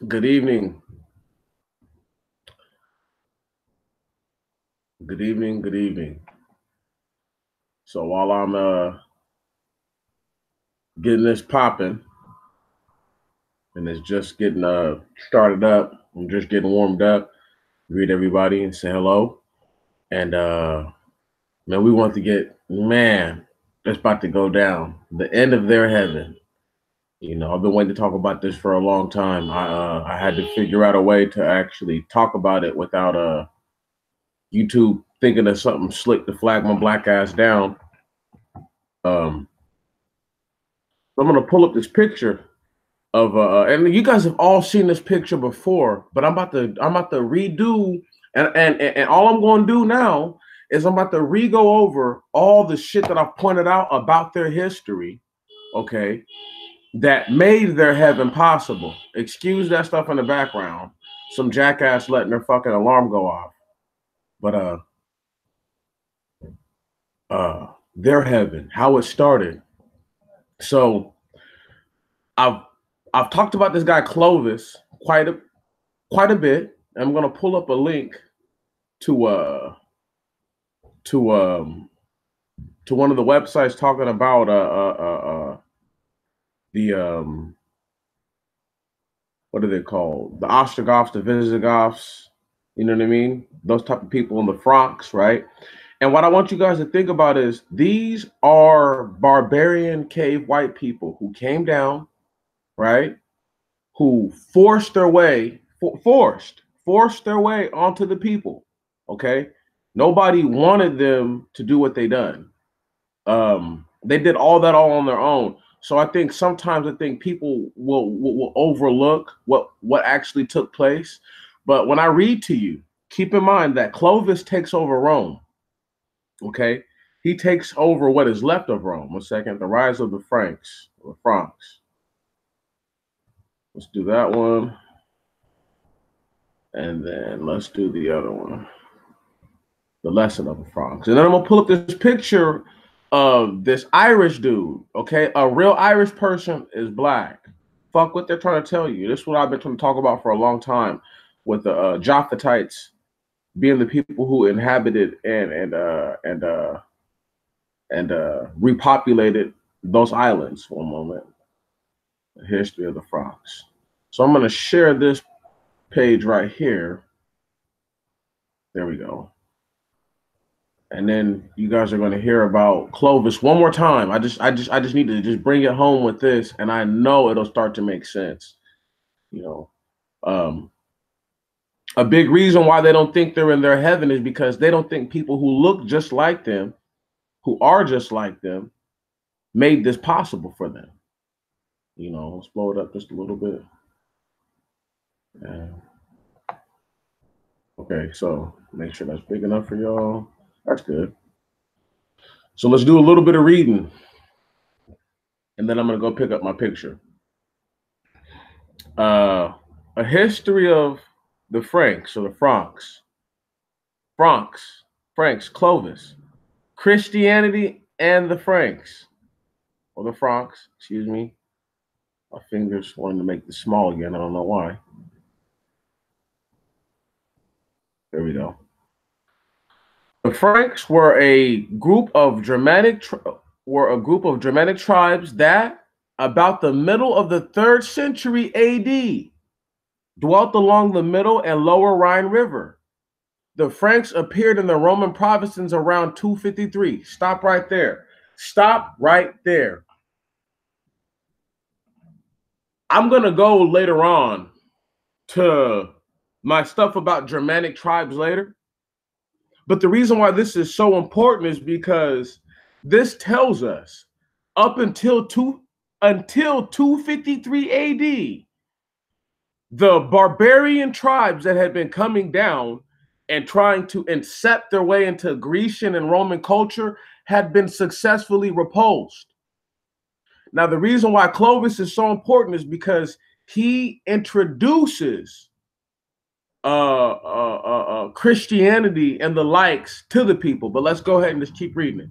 Good evening. Good evening. Good evening. So while I'm getting this popping and it's just getting started up, I'm just getting warmed up. Greet everybody and say hello. And man, we want to get it's about to go down. The end of their heaven. I've been waiting to talk about this for a long time. I had to figure out a way to actually talk about it without YouTube thinking of something slick to flag my black ass down. Um, I'm gonna pull up this picture of and you guys have all seen this picture before, but I'm about to redo and all I'm going to do now is I'm about to re-go over all the shit that I've pointed out about their history, okay, that made their heaven possible. Excuse that stuff in the background. Some jackass letting their fucking alarm go off. But their heaven, how it started. So I've I've talked about this guy Clovis quite a bit. I'm gonna pull up a link to to um to one of the websites talking about the what are they called? The Ostrogoths, the Visigoths, you know what I mean? Those type of people in the Franks, right? And what I want you guys to think about is these are barbarian cave white people who came down, right? Who forced their way, forced their way onto the people. Okay, nobody wanted them to do what they done. They did all that all on their own. So I think people will overlook what actually took place. But when I read to you, keep in mind that Clovis takes over Rome. Okay, he takes over what is left of Rome. One second, the rise of the Franks, or Franks. Let's do that one, and then let's do the other one, the lesson of the Franks. And then I'm gonna pull up this picture of this Irish dude. Okay, a real Irish person is black. Fuck what they're trying to tell you. This is what I've been trying to talk about for a long time, with the Japhetites being the people who inhabited and repopulated those islands. One moment, the history of the Franks. So I'm gonna share this page right here. There we go. And then you guys are going to hear about Clovis one more time. I just need to just bring it home with this, and I know it'll start to make sense. You know, um, a big reason why they don't think they're in their heaven is because they don't think people who look just like them, who are just like them, made this possible for them. Let's blow it up just a little bit. Uh, okay, so make sure that's big enough for y'all. That's good. So let's do a little bit of reading, and then I'm gonna go pick up my picture. Uh, a history of the Franks or the Franks, Clovis, Christianity and the Franks or the Franks, excuse me. My fingers wanting to make this small again. I don't know why. There we go. The Franks were a group of Germanic tribes that, about the middle of the third century AD, dwelt along the middle and lower Rhine River. The Franks appeared in the Roman provinces around 253. Stop right there. Stop right there. I'm going to go later on to my stuff about Germanic tribes later. But the reason why this is so important is because this tells us up until 253 AD, the barbarian tribes that had been coming down and trying to incept their way into Grecian and Roman culture had been successfully repulsed. Now, the reason why Clovis is so important is because he introduces Christianity and the likes to the people. But let's go ahead and just keep reading it.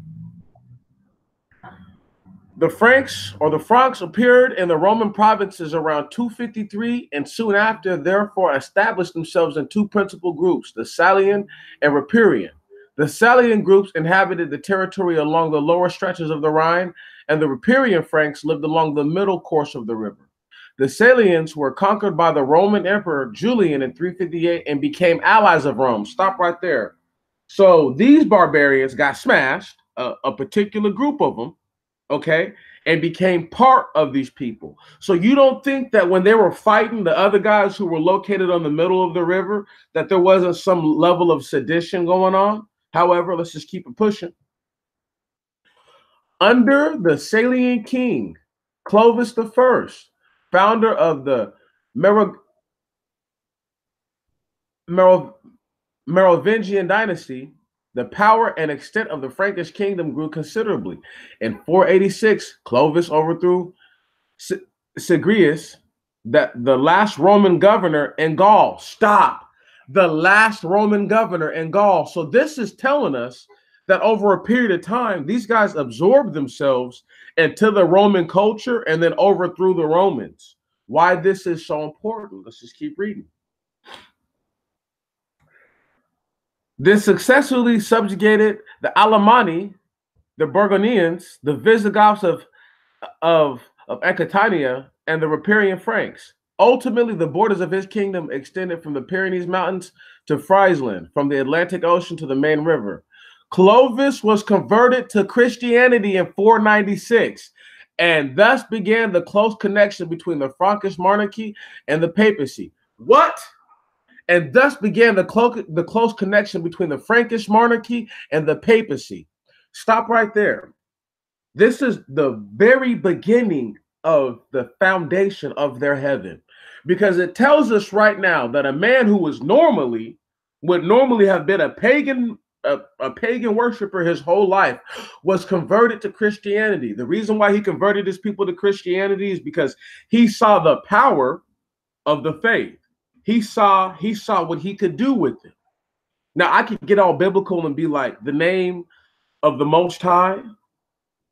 The Franks or the Franks appeared in the Roman provinces around 253 and soon after, therefore, established themselves in two principal groups, the Salian and Ripuarian. The Salian groups inhabited the territory along the lower stretches of the Rhine, and the Ripuarian Franks lived along the middle course of the river. The Salians were conquered by the Roman Emperor Julian in 358 and became allies of Rome. Stop right there. So these barbarians got smashed, a particular group of them, okay, and became part of these people. So you don't think that when they were fighting the other guys who were located on the middle of the river, that there wasn't some level of sedition going on? However, let's just keep it pushing. Under the Salian king, Clovis I, founder of the Merovingian dynasty, the power and extent of the Frankish kingdom grew considerably. In 486, Clovis overthrew Sigrius, the last Roman governor in Gaul. Stop. The last Roman governor in Gaul. So this is telling us that over a period of time, these guys absorbed themselves into the Roman culture and then overthrew the Romans. Why this is so important? Let's just keep reading. This successfully subjugated the Alemanni, the Burgundians, the Visigoths of Aquitania, and the Ripuarian Franks. Ultimately, the borders of his kingdom extended from the Pyrenees Mountains to Friesland, from the Atlantic Ocean to the main river. Clovis was converted to Christianity in 496, and thus began the close connection between the Frankish monarchy and the papacy. What? And thus began the close connection between the Frankish monarchy and the papacy. Stop right there. This is the very beginning of the foundation of their heaven, because it tells us right now that a man who would normally have been a pagan worshiper his whole life was converted to Christianity. The reason why he converted his people to Christianity is because he saw the power of the faith. He saw what he could do with it. Now, I could get all biblical and be like, the name of the Most High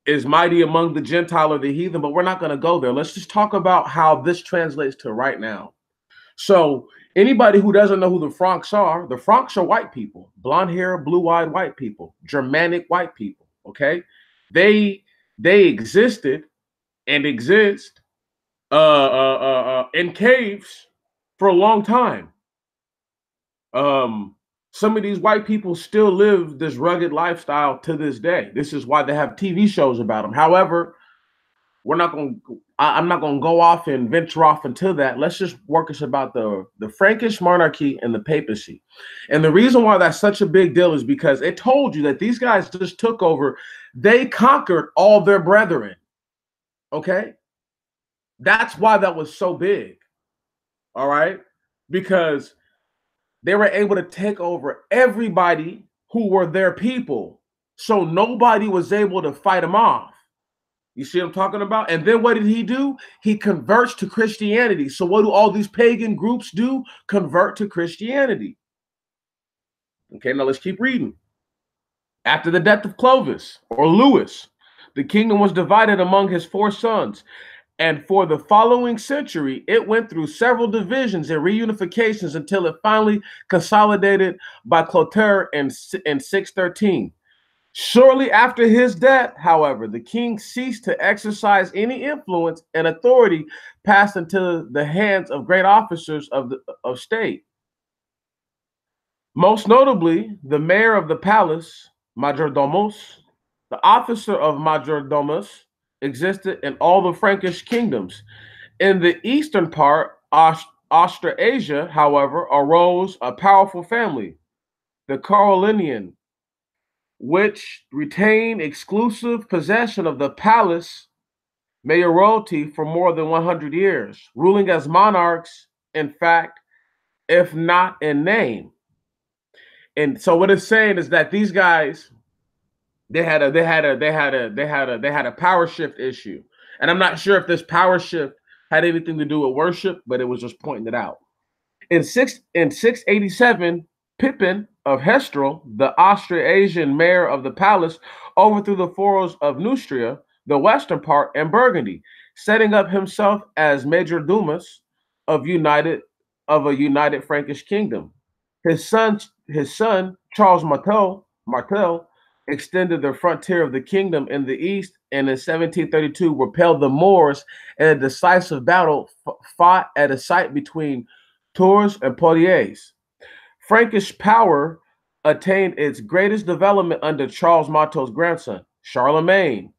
is mighty among the Gentile or the heathen, but we're not going to go there. Let's just talk about how this translates to right now. So anybody who doesn't know who the Franks are white people, blonde hair, blue-eyed white people, Germanic white people, okay? They existed and exist in caves for a long time. Some of these white people still live this rugged lifestyle to this day. This is why they have TV shows about them. However, I'm not going to go off and venture off into that. Let's just work us about the Frankish monarchy and the papacy. And the reason why that's such a big deal is because it told you that these guys just took over. They conquered all their brethren. Okay? That's why that was so big. All right? Because they were able to take over everybody who were their people. So nobody was able to fight them off. You see what I'm talking about? And then what did he do? He converts to Christianity. So what do all these pagan groups do? Convert to Christianity. Okay, now let's keep reading. After the death of Clovis, or Louis, the kingdom was divided among his 4 sons. And for the following century, it went through several divisions and reunifications until it finally consolidated by Clotaire in 613. Shortly after his death, however, the king ceased to exercise any influence, and authority passed into the hands of great officers of state. Most notably, the mayor of the palace, majordomos, the officer of majordomus, existed in all the Frankish kingdoms. In the eastern part, Austrasia, however, arose a powerful family, the Carolinian, which retained exclusive possession of the palace mayoralty for more than 100 years, ruling as monarchs, in fact, if not in name. And so what it's saying is that these guys, they had a power shift issue. And I'm not sure if this power shift had anything to do with worship, but it was just pointing it out. In 687, Pippin of Hestrel, the Austrasian mayor of the palace, overthrew the Foros of Neustria, the western part, and Burgundy, setting up himself as major domus of a united Frankish kingdom. His son Charles Martel extended the frontier of the kingdom in the east, and in 1732 repelled the Moors in a decisive battle fought at a site between Tours and Poitiers. Frankish power attained its greatest development under Charles Martel's grandson, Charlemagne,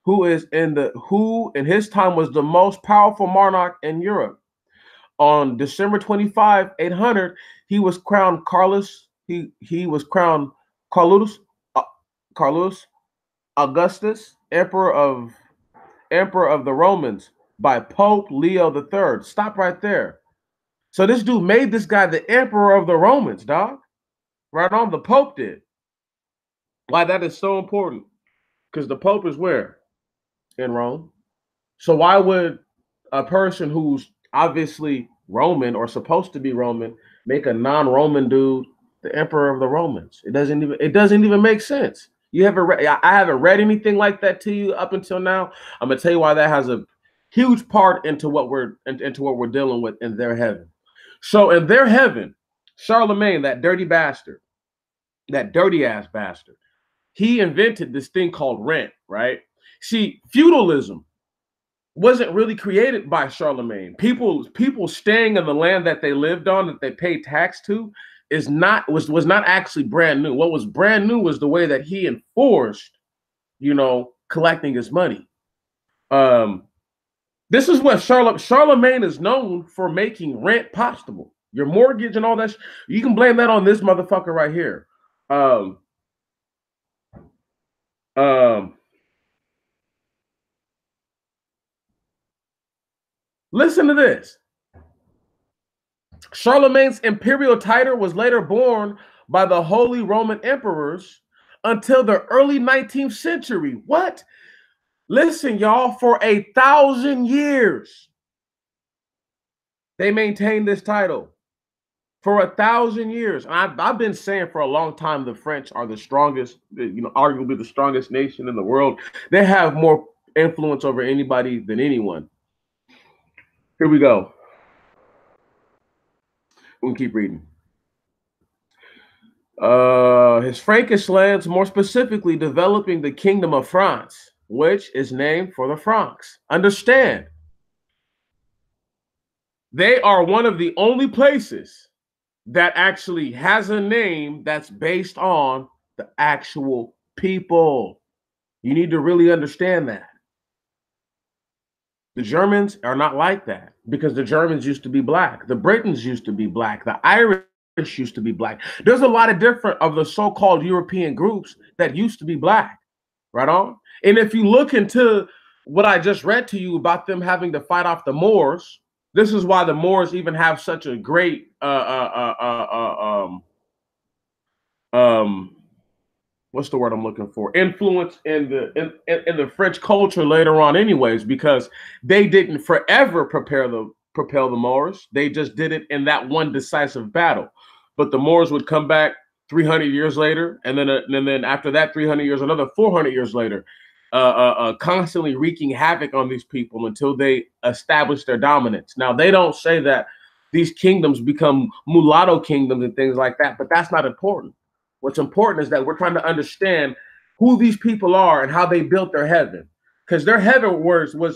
who in his time was the most powerful monarch in Europe. On December 25, 800, he was crowned Carlos. He was crowned Carlos uh, Carlos Augustus, emperor of the Romans by Pope Leo III. Stop right there. So this dude made this guy the emperor of the Romans, dog. Right on, the Pope did. Why that is so important? Because the Pope is where? In Rome. So why would a person who's obviously Roman or supposed to be Roman make a non-Roman dude the emperor of the Romans? It doesn't even make sense. I haven't read anything like that to you up until now. I'm gonna tell you why that has a huge part into what we're dealing with in their heaven. So in their heaven, Charlemagne, that dirty bastard, that dirty ass bastard, he invented this thing called rent, right? See, feudalism wasn't really created by Charlemagne. People staying in the land that they lived on, that they paid tax to, was not actually brand new. What was brand new was the way that he enforced, collecting his money. This is what Charlemagne is known for, making rent possible. Your mortgage and all that. You can blame that on this motherfucker right here. Listen to this. Charlemagne's imperial title was later borne by the Holy Roman Emperors until the early 19th century. What? Listen, y'all, for 1,000 years, they maintained this title. For 1,000 years. I've been saying for a long time the French are the strongest, arguably the strongest nation in the world. They have more influence over anybody than anyone. Here we go. We'll keep reading. His Frankish lands, more specifically developing the Kingdom of France, which is named for the Franks. Understand, they are one of the only places that actually has a name that's based on the actual people. You need to really understand that. The Germans are not like that, because the Germans used to be black. The Britons used to be black. The Irish used to be black. There's a lot of different of the so-called European groups that used to be black, right on? And if you look into what I just read to you about them having to fight off the Moors, this is why the Moors even have such a great what's the word I'm looking for? Influence in the French culture later on, anyways, because they didn't forever propel the Moors. They just did it in that one decisive battle. But the Moors would come back 300 years later, and then after that 300 years, another 400 years later, constantly wreaking havoc on these people until they establish their dominance. Now, they don't say that these kingdoms become mulatto kingdoms and things like that, but that's not important. What's important is that we're trying to understand who these people are and how they built their heaven, because their heaven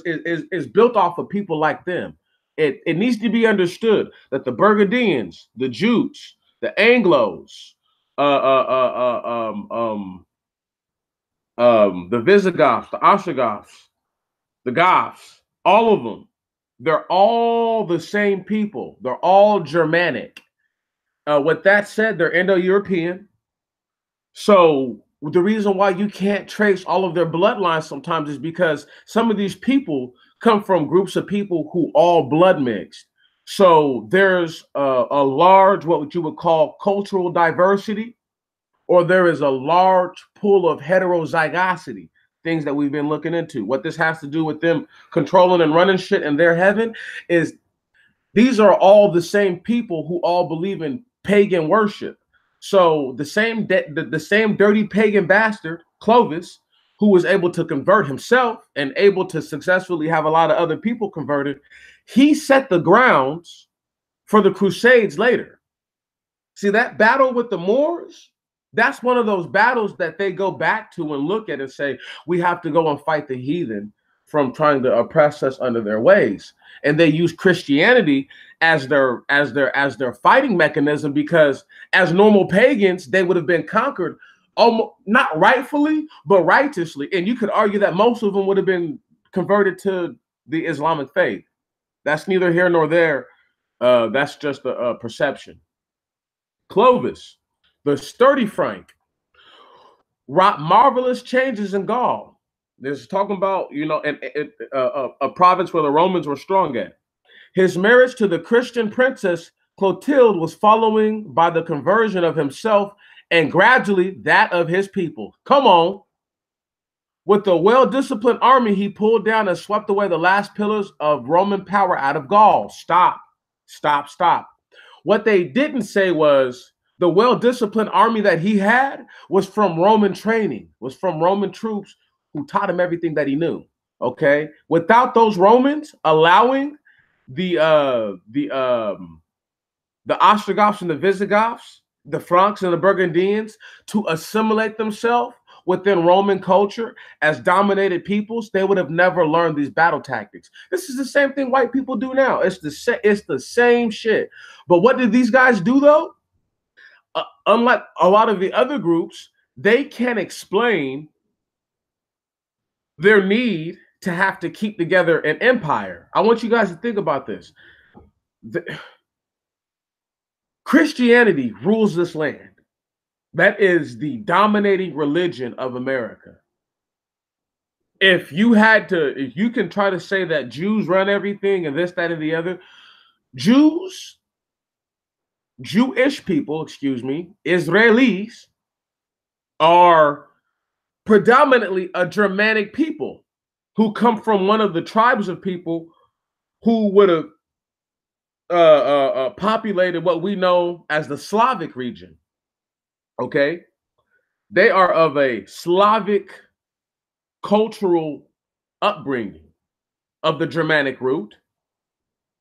is built off of people like them. It needs to be understood that the Burgundians, the Jutes, the Anglos, the Visigoths, the Ostrogoths, the Goths, all of them, they're all the same people. They're all Germanic. With that said, they're Indo-European. So the reason why you can't trace all of their bloodlines sometimes is because some of these people come from groups of people who all blood mixed. So there's a large, what you would call, cultural diversity, or there is a large pool of heterozygosity, things that we've been looking into. What this has to do with them controlling and running shit in their heaven is these are all the same people who all believe in pagan worship. So the same dirty pagan bastard, Clovis, who was able to convert himself and able to successfully have a lot of other people converted, he set the grounds for the Crusades later. See, that battle with the Moors, that's one of those battles that they go back to and look at and say, we have to go and fight the heathen from trying to oppress us under their ways. And they use Christianity as their fighting mechanism, because as normal pagans, they would have been conquered, almost not rightfully, but righteously. And you could argue that most of them would have been converted to the Islamic faith. That's neither here nor there. That's just a perception. Clovis, the sturdy Frank, wrought marvelous changes in Gaul. This is talking about, a province where the Romans were strong at. His marriage to the Christian princess Clotilde was following by the conversion of himself and gradually that of his people. Come on. With a well-disciplined army, he pulled down and swept away the last pillars of Roman power out of Gaul. Stop. What they didn't say was the well-disciplined army that he had was from Roman training, was from Roman troops who taught him everything that he knew. Okay. Without those Romans allowing the Ostrogoths and the Visigoths, the Franks and the Burgundians to assimilate themselves within Roman culture as dominated peoples, they would have never learned these battle tactics. This is the same thing white people do now. It's the same shit. But what did these guys do though? Unlike a lot of the other groups, they can't explain their need to have to keep together an empire. I want you guys to think about this. Christianity rules this land. That is the dominating religion of America. If you can try to say that Jews run everything and this, that, and the other, Jewish people, Israelis, are predominantly a Germanic people who come from one of the tribes of people who would have populated what we know as the Slavic region. Okay, they are of a Slavic cultural upbringing of the Germanic root.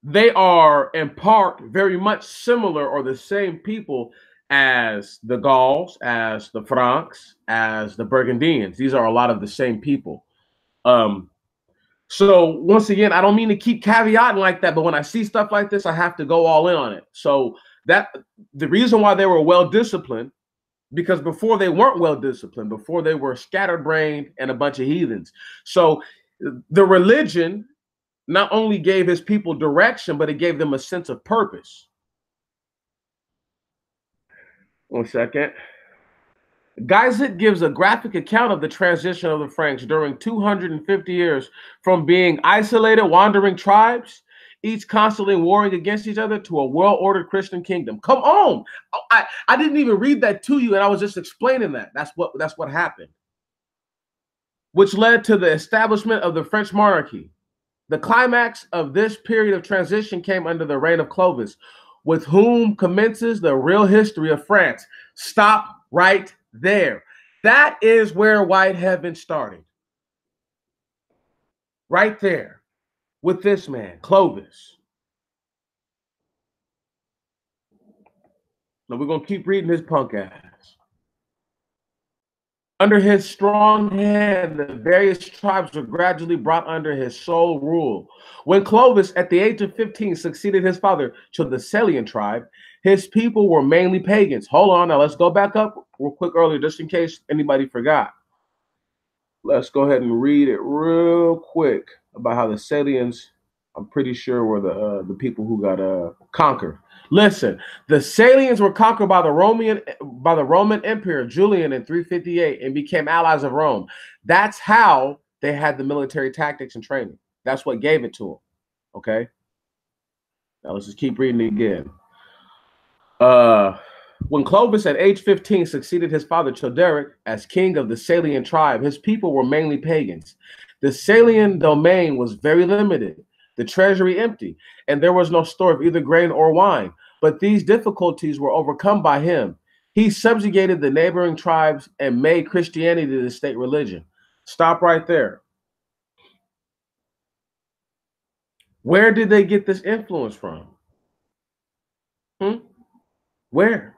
They are in part very much similar or the same people as the Gauls, as the Franks, as the Burgundians. These are a lot of the same people. So once again, I don't mean to keep caveating like that, but when I see stuff like this, I have to go all in on it. So that the reason why they were well disciplined, because before they weren't well disciplined, before they were scatterbrained and a bunch of heathens. So the religion not only gave his people direction, but it gave them a sense of purpose. 1 second. Geisert gives a graphic account of the transition of the Franks during 250 years from being isolated, wandering tribes, each constantly warring against each other, to a well-ordered Christian kingdom. Come on. I didn't even read that to you, and I was just explaining that. That's what happened, which led to the establishment of the French monarchy. The climax of this period of transition came under the reign of Clovis, with whom commences the real history of France. Stop right there. That is where white heaven started. Right there with this man, Clovis. Now we're going to keep reading his punk ass. Under his strong hand, the various tribes were gradually brought under his sole rule. When Clovis, at the age of 15, succeeded his father to the Salian tribe, his people were mainly pagans. Hold on, now let's go back up real quick earlier, just in case anybody forgot. Let's go ahead and read it real quick about how the Salians, I'm pretty sure, were the people who got conquered. Listen, the Salians were conquered by the Roman Emperor Julian in 358 and became allies of Rome. That's how they had the military tactics and training. That's what gave it to them. Okay. Now let's just keep reading it again. When Clovis at age 15 succeeded his father Childeric as king of the Salian tribe, his people were mainly pagans. The Salian domain was very limited, the treasury empty, and there was no store of either grain or wine. But these difficulties were overcome by him. He subjugated the neighboring tribes and made Christianity the state religion. Stop right there. Where did they get this influence from? Where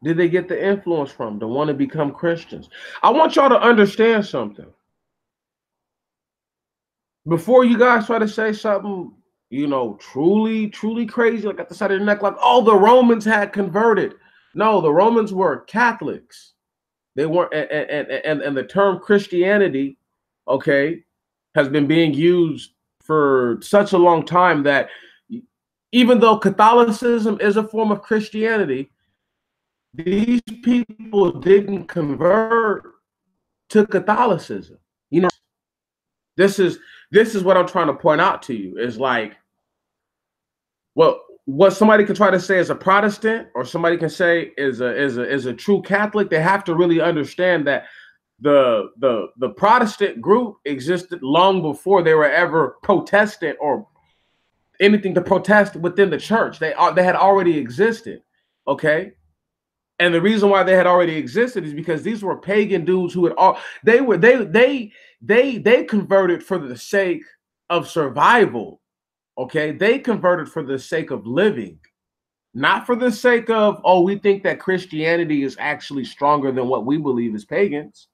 did they get the influence from to want to become Christians? I want y'all to understand something. Before you guys try to say something, truly, truly crazy, like at the side of your neck, like, oh, the Romans had converted. No, the Romans were Catholics. They weren't, and the term Christianity, okay, has been being used for such a long time that even though Catholicism is a form of Christianity, these people didn't convert to Catholicism. This is what I'm trying to point out to you is like, well, what somebody can try to say is a Protestant, or somebody can say is a true Catholic. They have to really understand that the Protestant group existed long before they were ever Protestant or anything to protest within the church. They had already existed, okay? And the reason why they had already existed is because these were pagan dudes who had they converted for the sake of survival. Okay, they converted for the sake of living, not for the sake of, oh, we think that Christianity is actually stronger than what we believe as pagans.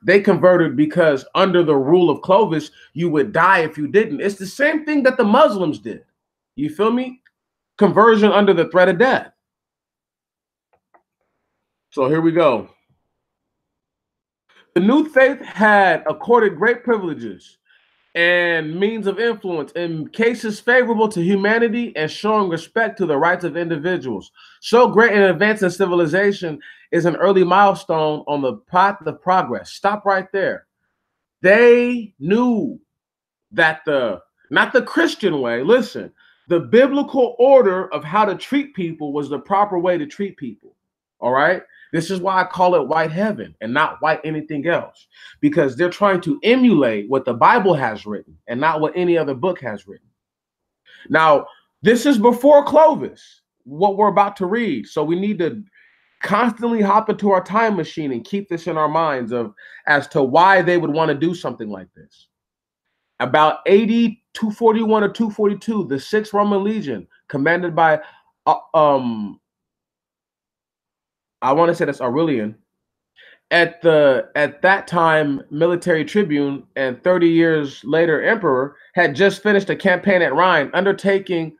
They converted because under the rule of Clovis, you would die if you didn't. It's the same thing that the Muslims did. You feel me? Conversion under the threat of death. So here we go. The new faith had accorded great privileges and means of influence in cases favorable to humanity and showing respect to the rights of individuals. So great an advance in civilization is an early milestone on the path of progress. Stop right there. They knew that not the Christian way, listen, the biblical order of how to treat people was the proper way to treat people. All right? This is why I call it white heaven and not white anything else, because they're trying to emulate what the Bible has written and not what any other book has written. Now, this is before Clovis, what we're about to read. So we need to constantly hop into our time machine and keep this in our minds as to why they would want to do something like this. About AD 241 or 242, the 6th Roman Legion, commanded by I want to say that's Aurelian, at that time military tribune and 30 years later emperor, had just finished a campaign at Rhine, undertaking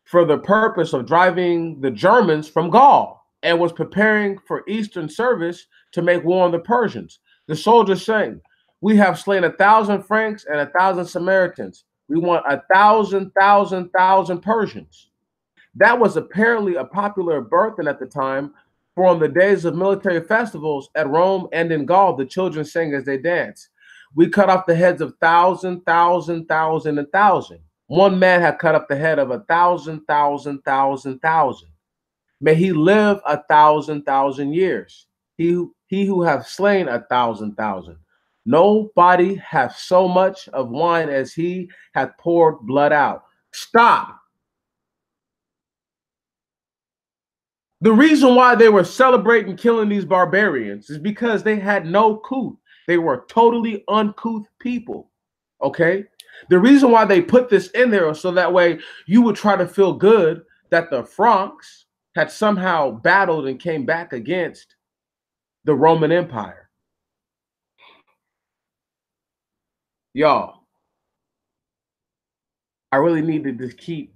for the purpose of driving the Germans from Gaul, and was preparing for Eastern service to make war on the Persians. The soldiers saying, "We have slain 1,000 Franks and 1,000 Samaritans. We want 1,000 Persians." That was apparently a popular burthen at the time. For on the days of military festivals at Rome and in Gaul, the children sang as they danced. "We cut off the heads of 1,000, 1,000, 1,000, and 1,000. One man had cut up the head of 1,000, 1,000, 1,000, 1,000. May he live 1,000, 1,000 years. He who hath slain 1,000, 1,000. Nobody hath so much of wine as he hath poured blood out." Stop. The reason why they were celebrating killing these barbarians is because they had no couth. They were totally uncouth people, okay? The reason why they put this in there was so that way you would try to feel good that the Franks had somehow battled and came back against the Roman Empire. Y'all, I really need to just keep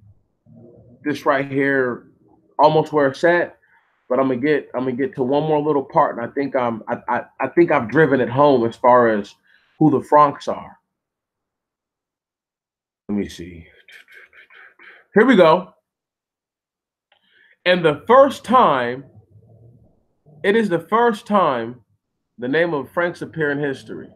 this right here almost where it's at, but I'm gonna get to one more little part, and I think I've driven it home as far as who the Franks are. Let me see. Here we go. And it is the first time the name of Franks appear in history.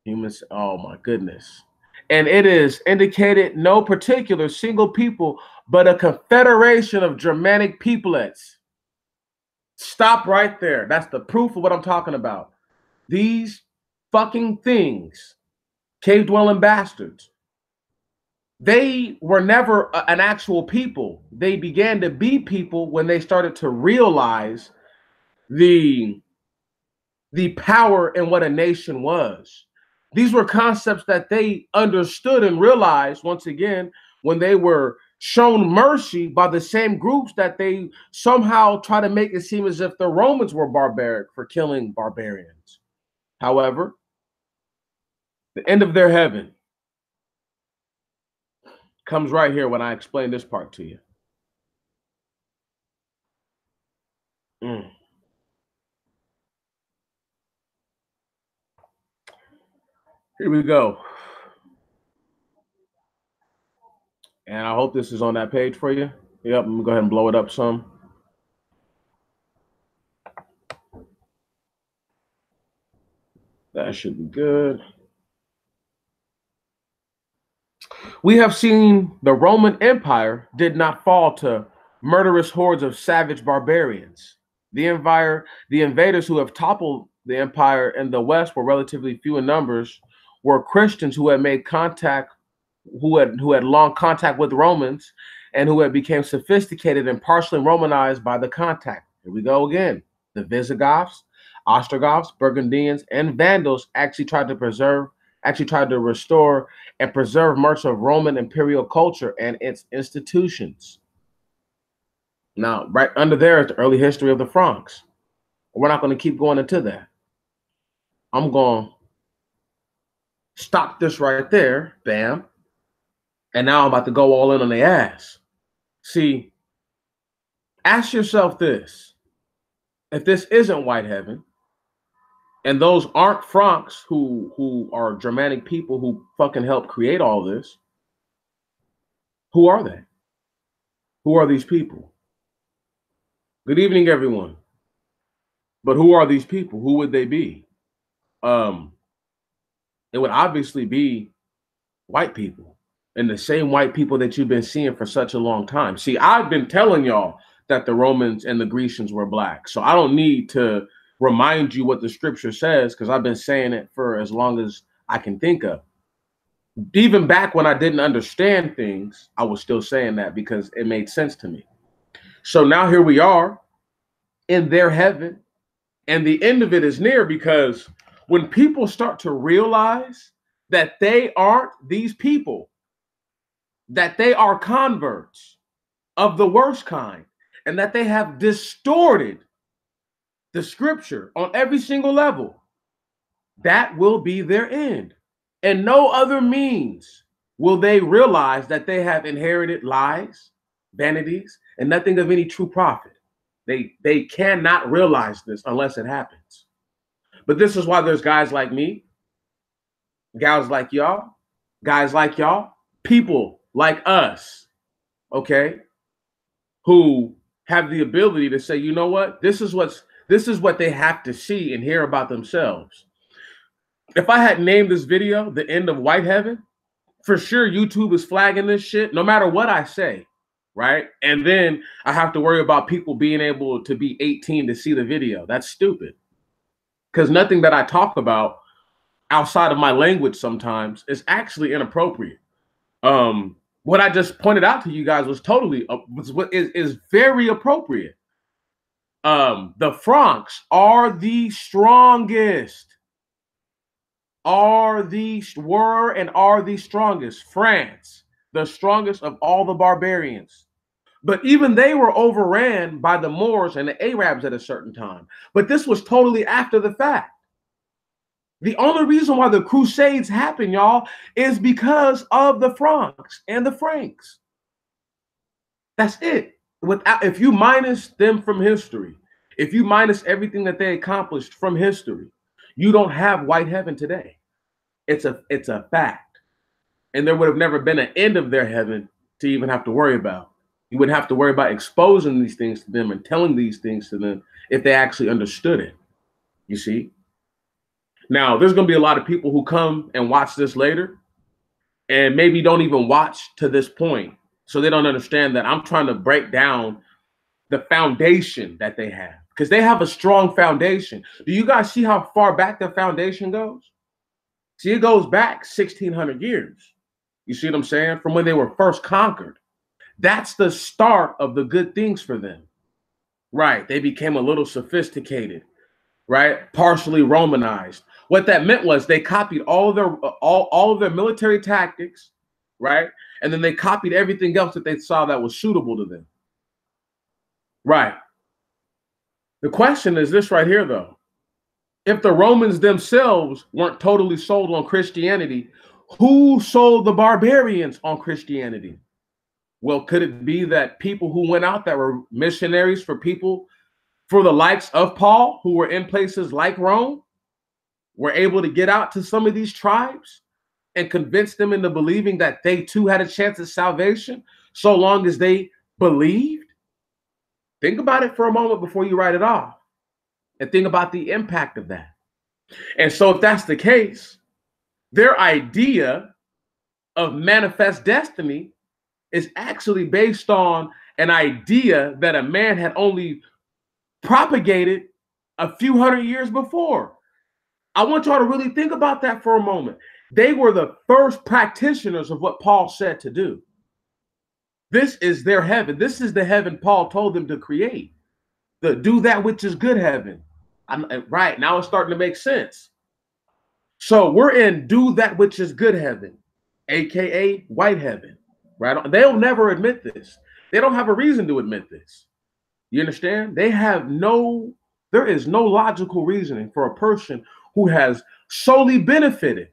Humans, oh my goodness. And it is indicated no particular single people, but a confederation of Germanic peoplets. Stop right there. That's the proof of what I'm talking about. These fucking things, cave dwelling bastards, they were never an actual people. They began to be people when they started to realize the the power and what a nation was. These were concepts that they understood and realized once again when they were shown mercy by the same groups that they somehow try to make it seem as if the Romans were barbaric for killing barbarians. However, the end of their heaven comes right here when I explain this part to you. Here we go. And I hope this is on that page for you. Yep, I'm gonna go ahead and blow it up some. That should be good. We have seen the Roman Empire did not fall to murderous hordes of savage barbarians. The invaders who have toppled the empire in the West were relatively few in numbers, were Christians who had made contact, who had long contact with Romans, and who had become sophisticated and partially Romanized by the contact. Here we go again. The Visigoths, Ostrogoths, Burgundians, and Vandals actually tried to restore and preserve much of Roman imperial culture and its institutions. Now, right under there is the early history of the Franks. We're not going to keep going into that. I'm going to stop this right there. Bam. And now I'm about to go all in on the ass. See, ask yourself this. If this isn't white heaven, and those aren't Franks who are Germanic people who fucking helped create all this, who are they? Who are these people? Good evening, everyone. But who are these people? Who would they be? It would obviously be white people, and the same white people that you've been seeing for such a long time. See, I've been telling y'all that the Romans and the Grecians were black, so I don't need to remind you what the scripture says because I've been saying it for as long as I can think of. Even back when I didn't understand things, I was still saying that because it made sense to me. So now here we are in their heaven, and the end of it is near, because when people start to realize that they aren't these people, that they are converts of the worst kind, and that they have distorted the scripture on every single level, that will be their end. And no other means will they realize that they have inherited lies, vanities, and nothing of any true profit. They cannot realize this unless it happens. But this is why there's guys like me, guys like y'all, people like us, okay, who have the ability to say, you know what, this is what they have to see and hear about themselves. If I had named this video The End of White Heaven, for sure YouTube is flagging this shit no matter what I say, right? And then I have to worry about people being able to be 18 to see the video. That's stupid. Because nothing that I talk about outside of my language sometimes is actually inappropriate. What I just pointed out to you guys was totally is very appropriate. The Franks are the strongest. Are the strongest. France, the strongest of all the barbarians. But even they were overran by the Moors and the Arabs at a certain time. But this was totally after the fact. The only reason why the Crusades happened, y'all, is because of the Franks and the Franks. That's it. If you minus them from history, if you minus everything that they accomplished from history, you don't have white heaven today. It's a fact. And there would have never been an end of their heaven to even have to worry about. You wouldn't have to worry about exposing these things to them and telling these things to them if they actually understood it. You see? Now, there's going to be a lot of people who come and watch this later and maybe don't even watch to this point. So they don't understand that I'm trying to break down the foundation that they have, because they have a strong foundation. Do you guys see how far back the foundation goes? See, it goes back 1,600 years. You see what I'm saying? From when they were first conquered. That's the start of the good things for them. Right. They became a little sophisticated. right? Partially Romanized. What that meant was they copied all of their military tactics, right? And then they copied everything else that they saw that was suitable to them. Right. The question is this right here, though. If the Romans themselves weren't totally sold on Christianity, who sold the barbarians on Christianity? Well, could it be that people who went out that were missionaries for people, for the likes of Paul, who were in places like Rome, were able to get out to some of these tribes and convince them into believing that they too had a chance at salvation so long as they believed? Think about it for a moment before you write it off, and think about the impact of that. And so if that's the case, their idea of manifest destiny is actually based on an idea that a man had only propagated a few hundred years before. I want y'all to really think about that for a moment. They were the first practitioners of what Paul said to do. This is their heaven. This is the heaven Paul told them to create. The do that which is good heaven. Right, now it's starting to make sense. So we're in do that which is good heaven, aka white heaven. Right? They'll never admit this. They don't have a reason to admit this. You understand? There is no logical reasoning for a person who has solely benefited.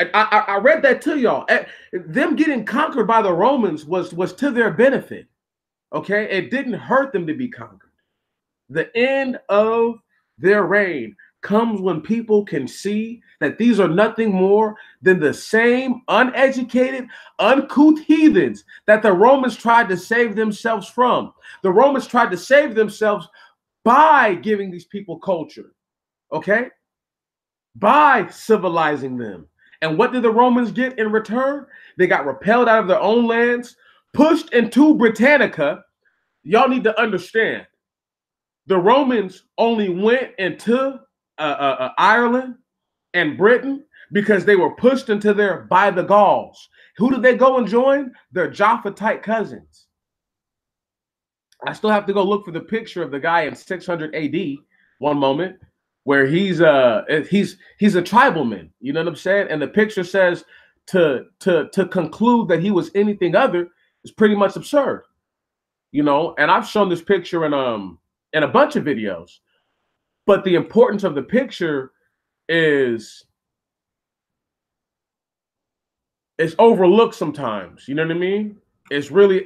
I read that to y'all. Them getting conquered by the Romans was to their benefit. Okay, it didn't hurt them to be conquered. The end of their reign comes when people can see that these are nothing more than the same uneducated, uncouth heathens that the Romans tried to save themselves from. The Romans tried to save themselves by giving these people culture, okay? By civilizing them. And what did the Romans get in return? They got repelled out of their own lands, pushed into Britannica. Y'all need to understand, the Romans only went into Ireland and Britain because they were pushed into there by the Gauls. Who did they go and join? Their Japhetite cousins. I still have to go look for the picture of the guy in 600 AD. One moment, where he's a tribalman. You know what I'm saying? And the picture says to conclude that he was anything other is pretty much absurd. You know, and I've shown this picture in a bunch of videos, but the importance of the picture is overlooked sometimes. You know what I mean? It's really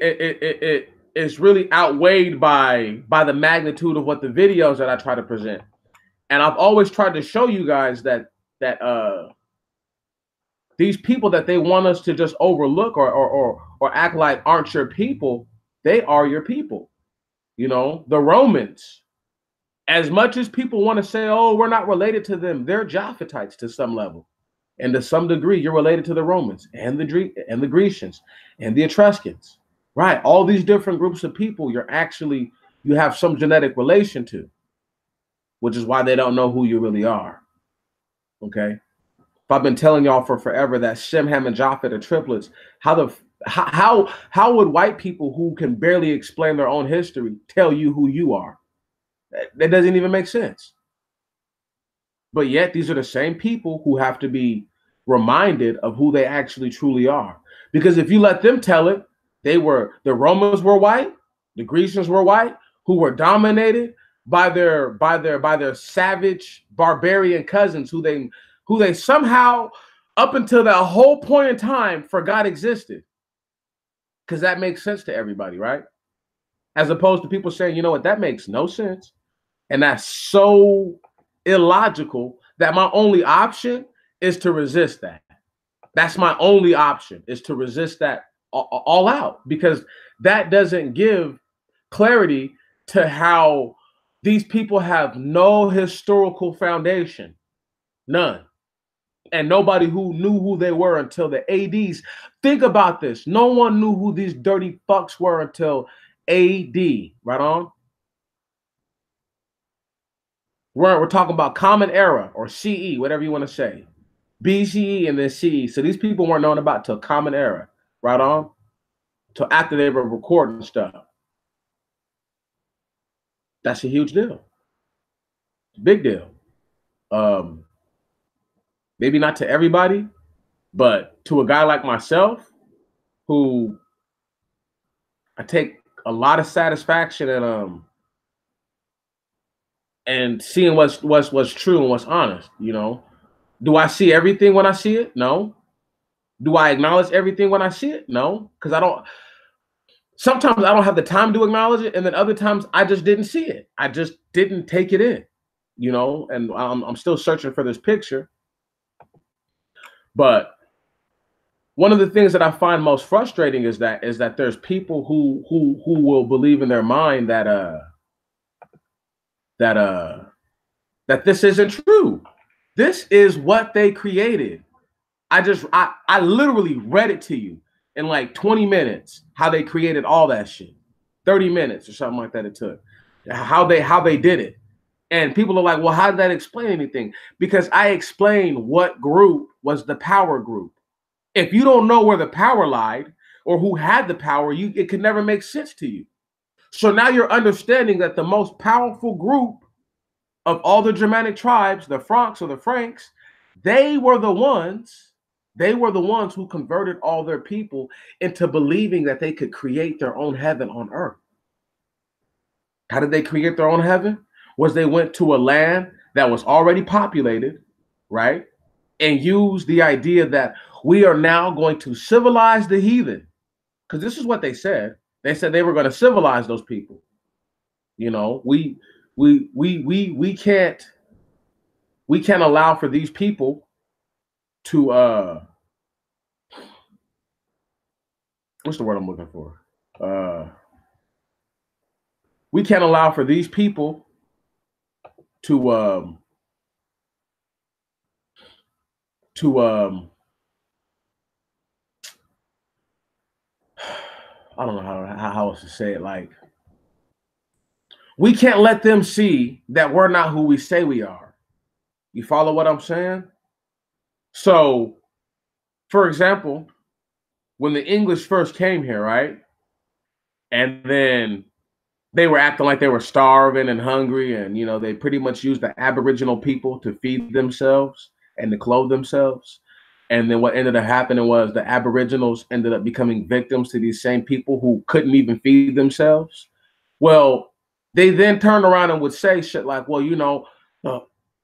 it's really outweighed by the magnitude of what the videos that I try to present. And I've always tried to show you guys that these people that they want us to just overlook or act like aren't your people, they are your people. You know, the Romans, as much as people want to say, oh, we're not related to them, they're Japhetites to some level. And to some degree, you're related to the Romans and the Grecians and the Etruscans, right? All these different groups of people, you have some genetic relation to, which is why they don't know who you really are. Okay. If I've been telling y'all for forever that Shem, Ham, and Japheth are triplets, how would white people who can barely explain their own history tell you who you are? That doesn't even make sense. But yet these are the same people who have to be reminded of who they actually truly are. Because if you let them tell it, the Romans were white, the Grecians were white, who were dominated by their savage barbarian cousins who they somehow, up until that whole point in time, forgot existed. Because that makes sense to everybody, right? As opposed to people saying, you know what, that makes no sense. And that's so illogical that my only option is to resist that. That's my only option, is to resist that all out, because that doesn't give clarity to how these people have no historical foundation, none. And nobody who knew who they were until the ADs. Think about this. No one knew who these dirty fucks were until AD, right on? We're talking about Common Era or CE, whatever you want to say. BCE and then CE. So these people weren't known about till Common Era, right on? Till after they were recording stuff. That's a huge deal. Big deal. Maybe not to everybody, but to a guy like myself, who I take a lot of satisfaction in and seeing what's true and what's honest. You know, do I see everything when I see it? No. Do I acknowledge everything when I see it? No, because I don't. Sometimes I don't have the time to acknowledge it, and then other times I just didn't see it. I just didn't take it in. You know, and I'm still searching for this picture. But one of the things that I find most frustrating is that there's people who will believe in their mind that that this isn't true. This is what they created. I literally read it to you in like 20 minutes how they created all that shit. 30 minutes or something like that it took. How they did it. And people are like, "Well, how did that explain anything?" Because I explained what group was the power group. If you don't know where the power lied or who had the power, it could never make sense to you. So now you're understanding that the most powerful group of all the Germanic tribes, the Franks or the Franks, they were the ones, who converted all their people into believing that they could create their own heaven on earth. How did they create their own heaven? Was they went to a land that was already populated, right? And used the idea that we are now going to civilize the heathen. Because this is what they said. They said they were going to civilize those people. You know, we can't allow for these people to what's the word I'm looking for? We can't allow for these people to I don't know how else to say it. Like, we can't let them see that we're not who we say we are. You follow what I'm saying? So, for example, when the English first came here, right? And then they were acting like they were starving and hungry, and you know, they pretty much used the Aboriginal people to feed themselves and to clothe themselves. And then what ended up happening was the Aboriginals ended up becoming victims to these same people who couldn't even feed themselves. Well, they then turned around and would say shit like, well, you know,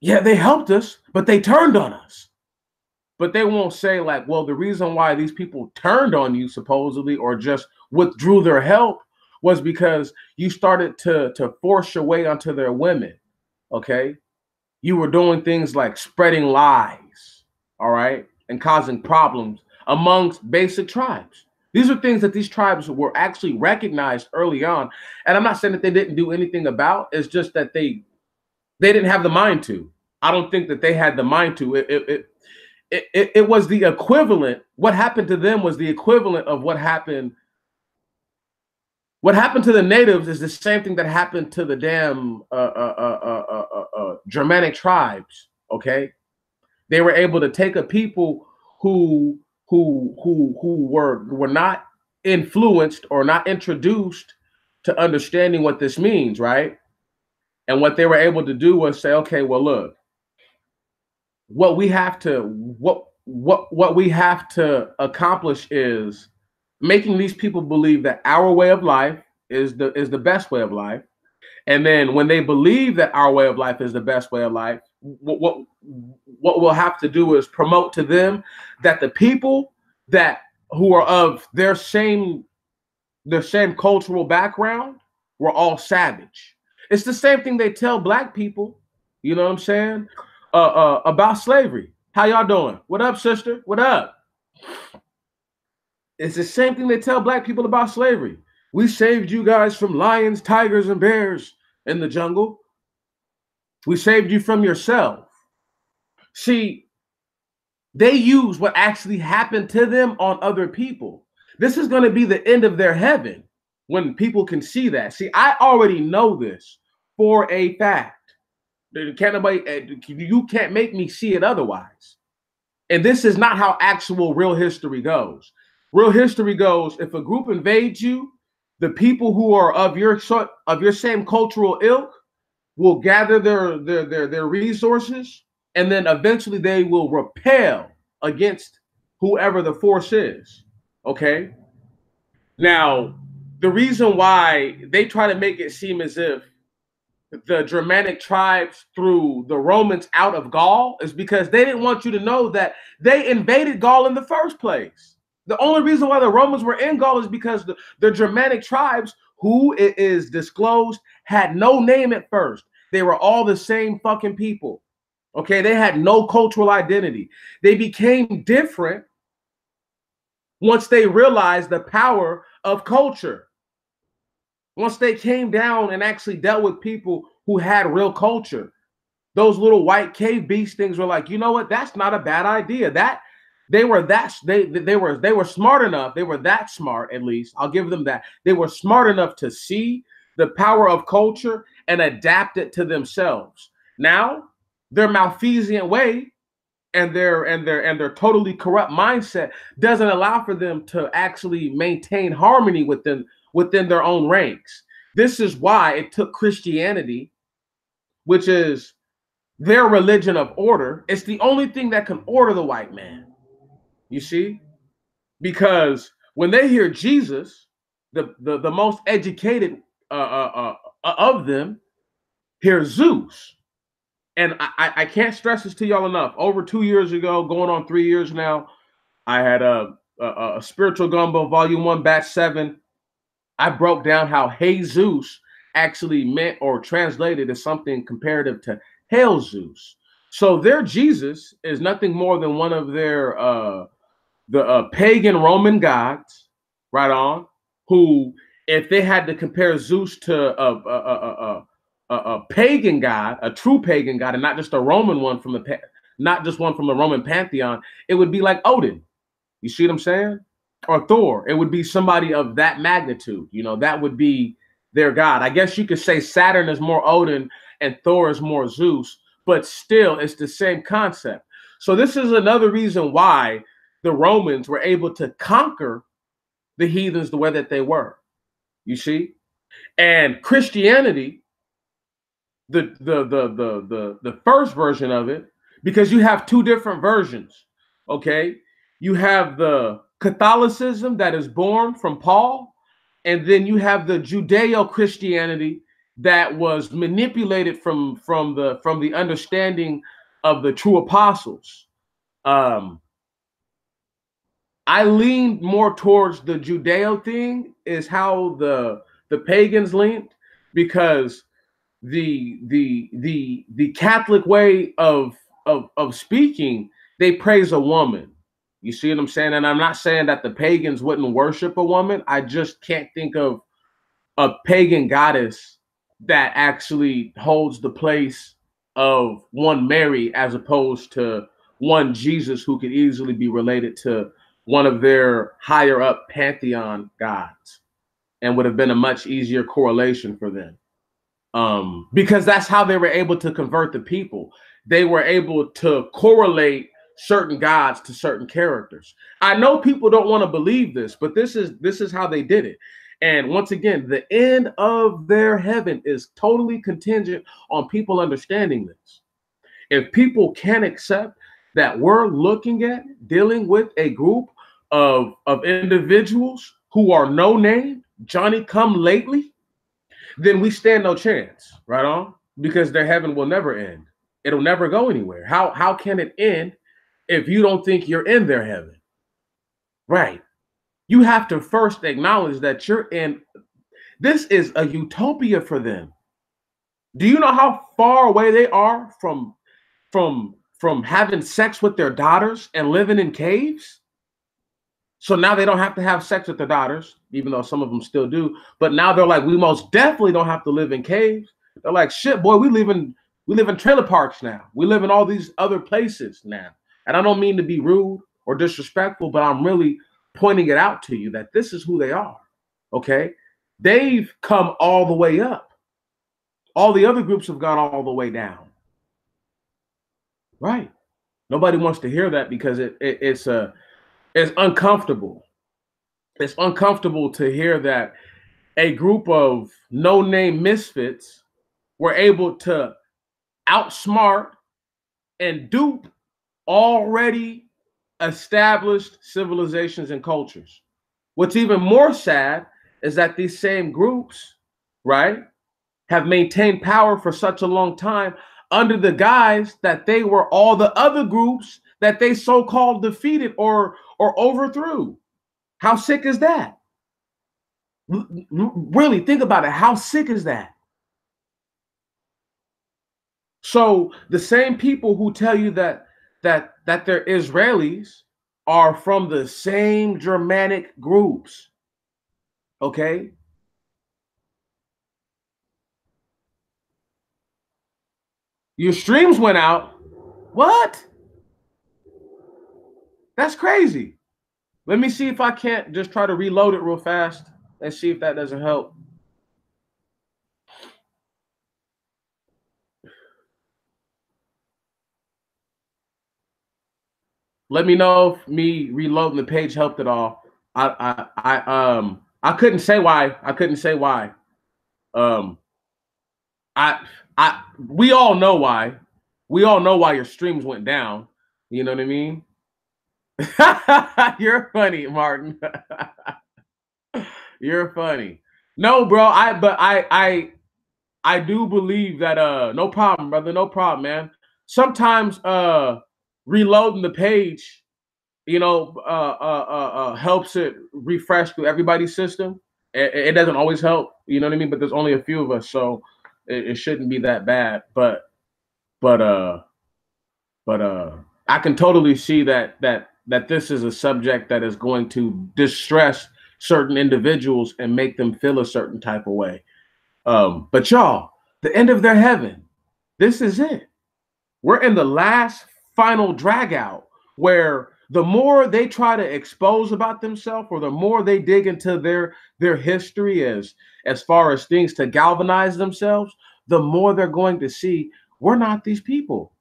yeah, they helped us, but they turned on us. But they won't say like, well, the reason why these people turned on you supposedly or just withdrew their help was because you started to force your way onto their women. Okay. You were doing things like spreading lies, all right, and causing problems amongst basic tribes. These are things that these tribes were actually recognized early on. And I'm not saying that they didn't do anything about, it's just that they didn't have the mind to. I don't think that they had the mind to. It was the equivalent. What happened to them was the equivalent of what happened. What happened to the natives is the same thing that happened to the damn Germanic tribes. Okay, they were able to take a people who were not influenced or not introduced to understanding what this means, right? And what they were able to do was say, okay, well, look, what we have to accomplish is making these people believe that our way of life is the best way of life. And then when they believe that our way of life is the best way of life, what we'll have to do is promote to them that the people that who are of their same cultural background were all savage. It's the same thing they tell black people, you know what I'm saying, about slavery. How y'all doing? What up, sister? What up? It's the same thing they tell black people about slavery. We saved you guys from lions, tigers, and bears in the jungle. We saved you from yourself. See, they use what actually happened to them on other people. This is going to be the end of their heaven when people can see that. See, I already know this for a fact. You can't make me see it otherwise. And this is not how actual real history goes. Real history goes, if a group invades you, the people who are of your same cultural ilk, will gather their resources, and then eventually they will repel against whoever the force is. Okay. Now, the reason why they try to make it seem as if the Germanic tribes threw the Romans out of Gaul is because they didn't want you to know that they invaded Gaul in the first place. The only reason why the Romans were in Gaul is because the Germanic tribes, who it is disclosed, had no name at first. They were all the same fucking people. Okay, they had no cultural identity. They became different once they realized the power of culture. Once they came down and actually dealt with people who had real culture, those little white cave beast things were like, you know what? That's not a bad idea. That they were smart enough. They were that smart, at least. I'll give them that. They were smart enough to see the power of culture and adapt it to themselves. Now, their Malthusian way and their totally corrupt mindset doesn't allow for them to actually maintain harmony within their own ranks. This is why it took Christianity, which is their religion of order. It's the only thing that can order the white man. You see? Because when they hear Jesus, the most educated of them hear Zeus. And I can't stress this to y'all enough. Over 2 years ago, going on 3 years now, I had a Spiritual Gumbo Volume 1, Batch 7. I broke down how Jesus actually meant or translated as something comparative to Hail Zeus. So their Jesus is nothing more than one of their pagan Roman gods, right on, who, if they had to compare Zeus to a pagan god, a true pagan god, and not just a Roman one from not just one from the Roman pantheon, it would be like Odin. You see what I'm saying? Or Thor. It would be somebody of that magnitude. You know, that would be their god. I guess you could say Saturn is more Odin and Thor is more Zeus, but still it's the same concept. So this is another reason why the Romans were able to conquer the heathens the way that they were. You see? And Christianity, the first version of it, because you have two different versions. Okay, you have the Catholicism that is born from Paul, and then you have the Judeo-Christianity that was manipulated from the understanding of the true apostles. I leaned more towards the Judeo thing, is how the pagans leaned, because the Catholic way of speaking, they praise a woman. You see what I'm saying? And I'm not saying that the pagans wouldn't worship a woman. I just can't think of a pagan goddess that actually holds the place of one Mary as opposed to one Jesus, who could easily be related to one of their higher up pantheon gods, and would have been a much easier correlation for them. Because that's how they were able to convert the people. They were able to correlate certain gods to certain characters. I know people don't want to believe this, but this is how they did it. And once again, the end of their heaven is totally contingent on people understanding this. If people can't accept that we're dealing with a group of individuals who are no name, Johnny come lately, then we stand no chance, right on? Because their heaven will never end. It'll never go anywhere. How can it end if you don't think you're in their heaven? Right. You have to first acknowledge that you're in. This is a utopia for them. Do you know how far away they are from having sex with their daughters and living in caves? So now they don't have to have sex with their daughters, even though some of them still do. But now they're like, we most definitely don't have to live in caves. They're like, shit, boy, we live in trailer parks now. We live in all these other places now. And I don't mean to be rude or disrespectful, but I'm really pointing it out to you that this is who they are. Okay? They've come all the way up. All the other groups have gone all the way down. Right. Nobody wants to hear that because it's uncomfortable. It's uncomfortable to hear that a group of no-name misfits were able to outsmart and dupe already established civilizations and cultures. What's even more sad is that these same groups, right, have maintained power for such a long time under the guise that they were all the other groups that they so-called defeated or overthrew. How sick is that? Really think about it. How sick is that? So the same people who tell you that they're Israelis are from the same Germanic groups. Okay? Your streams went out. What? That's crazy. Let me see if I can't just try to reload it real fast and see if that doesn't help. Let me know if me reloading the page helped at all. I couldn't say why. I couldn't say why. We all know why. We all know why your streams went down. You know what I mean? You're funny, Martin. You're funny. No, bro. I do believe that no problem, brother. No problem, man. Sometimes reloading the page, helps it refresh through everybody's system. It doesn't always help, you know what I mean? But there's only a few of us, so it shouldn't be that bad. But I can totally see that this is a subject that is going to distress certain individuals and make them feel a certain type of way. But y'all, the end of their heaven, this is it. We're in the last final drag out where the more they try to expose about themselves, or the more they dig into their history as far as things to galvanize themselves, the more they're going to see we're not these people.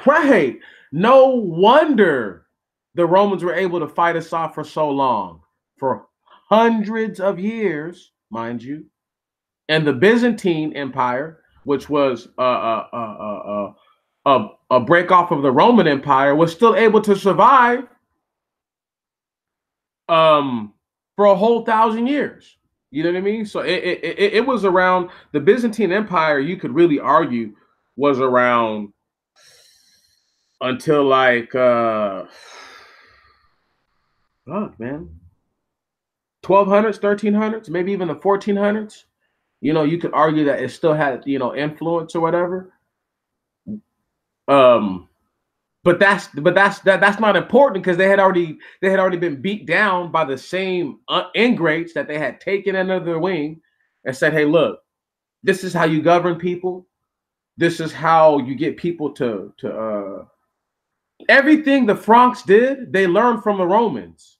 Right. No wonder the Romans were able to fight us off for so long, for hundreds of years, mind you. And the Byzantine Empire, which was a break off of the Roman Empire, was still able to survive for a whole 1,000 years. You know what I mean? So it was around the Byzantine Empire. You could really argue was around until like fuck, man, 1200s, 1300s, maybe even the 1400s. You could argue that it still had influence or whatever. But that's not important, because they had already been beat down by the same ingrates that they had taken under their wing and said, hey, look, this is how you govern people. This is how you get people to everything the Franks did, they learned from the Romans.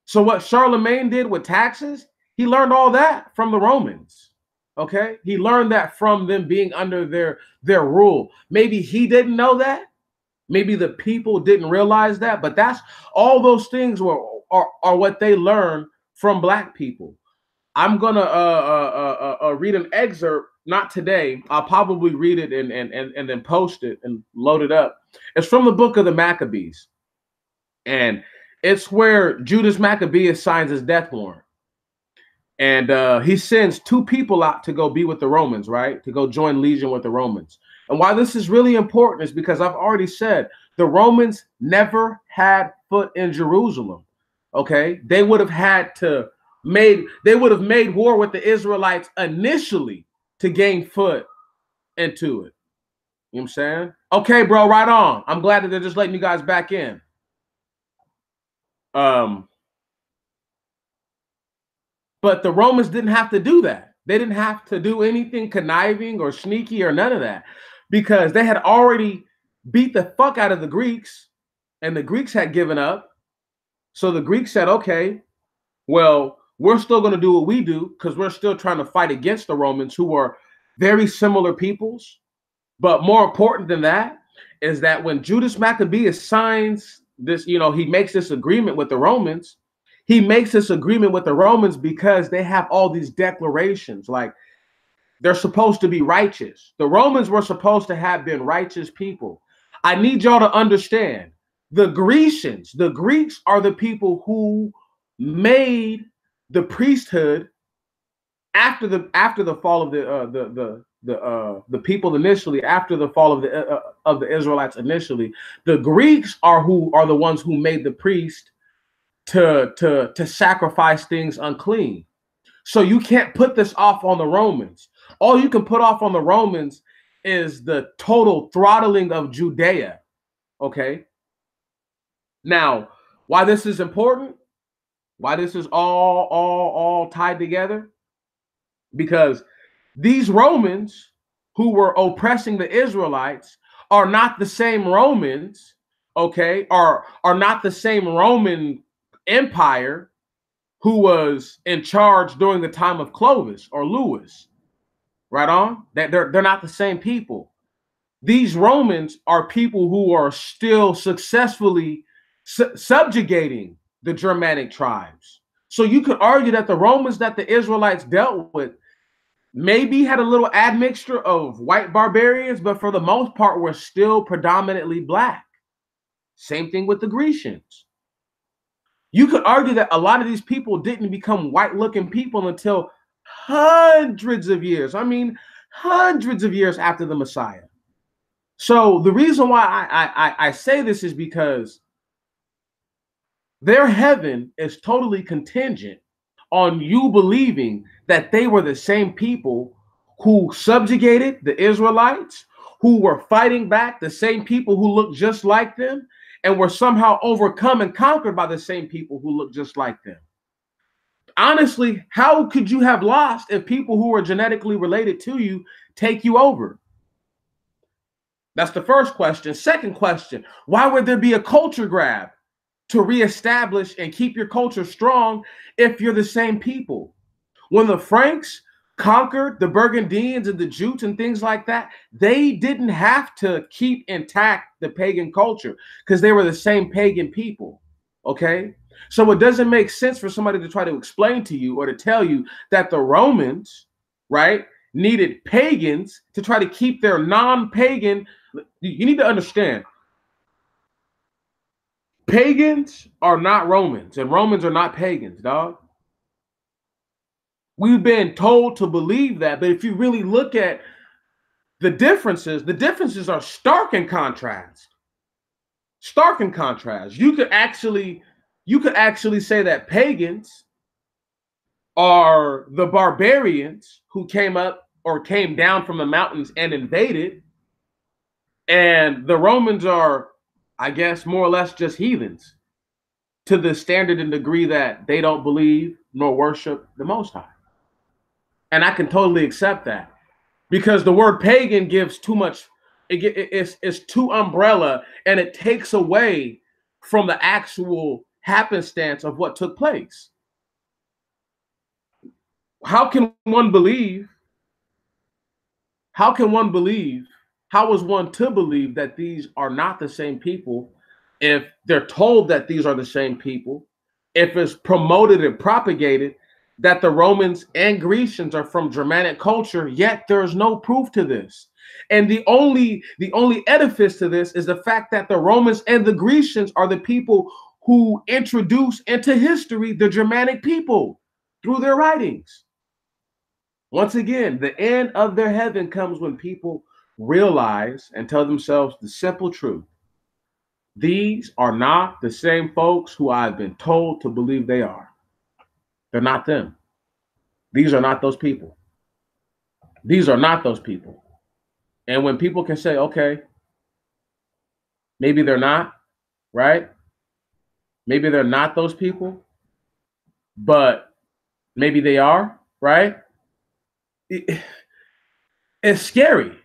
So what Charlemagne did with taxes, he learned all that from the Romans. Okay, he learned that from them being under their rule. Maybe he didn't know that. Maybe the people didn't realize that, but that's all those things are what they learned from Black people. I'm gonna read an excerpt, not today. I'll probably read it and then post it and load it up. It's from the book of the Maccabees, and it's where Judas Maccabeus signs his death warrant. And he sends 2 people out to go be with the Romans, right? To go join legion with the Romans. And why this is really important is because I've already said the Romans never had foot in Jerusalem. Okay, they would have made war with the Israelites initially to gain foot into it. You know what I'm saying? Okay, bro, right on. I'm glad that they're just letting you guys back in. But the Romans didn't have to do that. They didn't have to do anything conniving or sneaky or none of that, because they had already beat the fuck out of the Greeks, and the Greeks had given up. So the Greeks said, okay, well, we're still going to do what we do, because we're still trying to fight against the Romans, who are very similar peoples. But more important than that is that when Judas Maccabeus signs this, he makes this agreement with the Romans. He makes this agreement with the Romans because they have all these declarations. Like, They're supposed to be righteous. The Romans were supposed to have been righteous people. I need y'all to understand the Grecians, the Greeks are the people who made the priesthood after the fall of the people initially, after the fall of the Israelites initially. The Greeks are the ones who made the priest to sacrifice things unclean. So you can't put this off on the Romans. All you can put off on the Romans is the total throttling of Judea. Okay. Now, why this is important? Why this is all tied together? Because these Romans who were oppressing the Israelites are not the same Romans, okay, are not the same Roman Empire who was in charge during the time of Clovis or Louis. Right on? They're not the same people. These Romans are people who are still successfully subjugating the Germanic tribes. So you could argue that the Romans that the Israelites dealt with maybe had a little admixture of white barbarians, but for the most part were still predominantly black. Same thing with the Grecians. You could argue that a lot of these people didn't become white-looking people until hundreds of years. I mean, hundreds of years after the Messiah. So the reason why I say this is because their heaven is totally contingent on you believing that they were the same people who subjugated the Israelites, who were fighting back the same people who looked just like them, and were somehow overcome and conquered by the same people who look just like them. Honestly, how could you have lost if people who are genetically related to you take you over? That's the first question. Second question, why would there be a culture grab to reestablish and keep your culture strong if you're the same people? When the Franks conquered the Burgundians and the Jutes and things like that, they didn't have to keep intact the pagan culture because they were the same pagan people, okay? So it doesn't make sense for somebody to try to explain to you or to tell you that the Romans, right, needed pagans to try to keep their non-pagan. You need to understand, pagans are not Romans and Romans are not pagans, dog. We've been told to believe that, but if you really look at the differences are stark in contrast. Stark in contrast. You could actually say that pagans are the barbarians who came up or came down from the mountains and invaded, and the Romans are, I guess, more or less just heathens to the standard and degree that they don't believe nor worship the Most High. And I can totally accept that because the word pagan gives too much. It's too umbrella, and it takes away from the actual happenstance of what took place. How can one believe? How is one to believe that these are not the same people if they're told that these are the same people, if it's promoted and propagated that the Romans and Grecians are from Germanic culture, yet there's no proof to this. And the only edifice to this is the fact that the Romans and the Grecians are the people who introduce into history the Germanic people through their writings. Once again, the end of their heaven comes when people realize and tell themselves the simple truth. These are not the same folks who I've been told to believe they are. They're not them. These are not those people. These are not those people. And when people can say, okay, maybe they're not, right? Maybe they're not those people, but maybe they are, right? It's scary.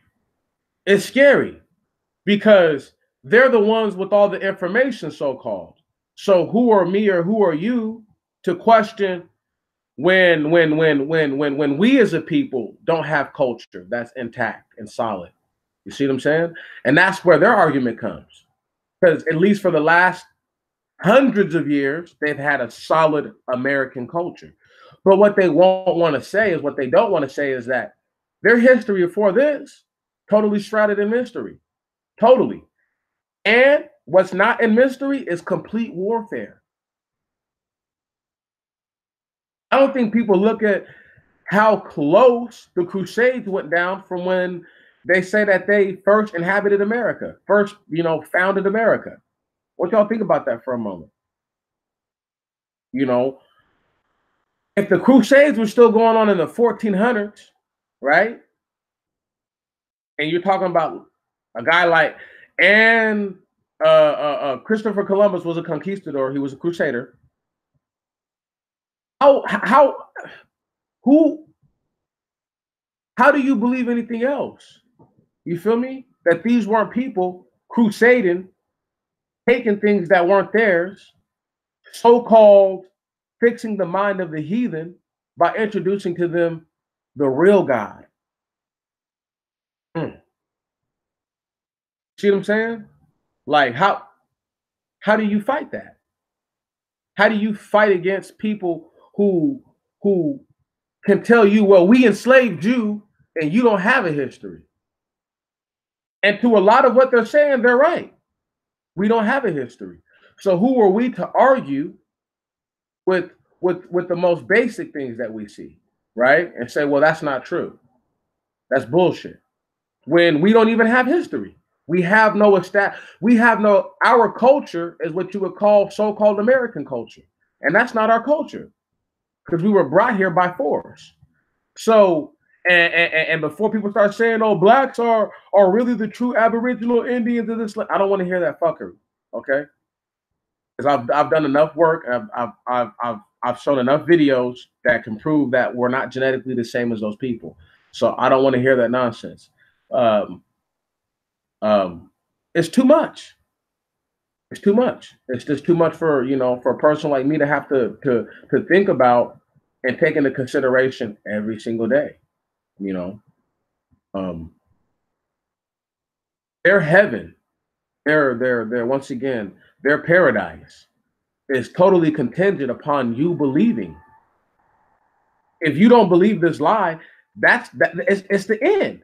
It's scary because they're the ones with all the information, so-called. So who are me or who are you to question when we as a people don't have culture that's intact and solid? You see what I'm saying? And that's where their argument comes. Because at least for the last hundreds of years, they've had a solid American culture. But what they won't want to say is, what they don't want to say is that Their history before this, totally shrouded in mystery. Totally. And what's not in mystery is complete warfare. I don't think people look at how close the Crusades went down from when they say that they first inhabited America, first, founded America. What y'all think about that for a moment? If the Crusades were still going on in the 1400s, right? And you're talking about a guy like, and Christopher Columbus was a conquistador. He was a crusader. How do you believe anything else? You feel me? That these weren't people crusading, taking things that weren't theirs, so-called fixing the mind of the heathen by introducing to them the real God. See what I'm saying? Like, how do you fight that? How do you fight against people who can tell you, well, we enslaved you and you don't have a history? And to a lot of what they're saying, they're right. We don't have a history. So who are we to argue with the most basic things that we see, right? And say, well, that's not true. That's bullshit. When we don't even have history. We have no our culture is what you would call so-called American culture. And that's not our culture because we were brought here by force. So, and before people start saying, oh, blacks are really the true Aboriginal Indians of this, I don't want to hear that fuckery, okay? Because I've done enough work. I've shown enough videos that can prove that we're not genetically the same as those people. So I don't want to hear that nonsense. It's too much. It's too much. It's just too much for for a person like me to have to think about and take into consideration every single day. Their heaven, their once again, their paradise is totally contingent upon you believing. If you don't believe this lie, it's the end.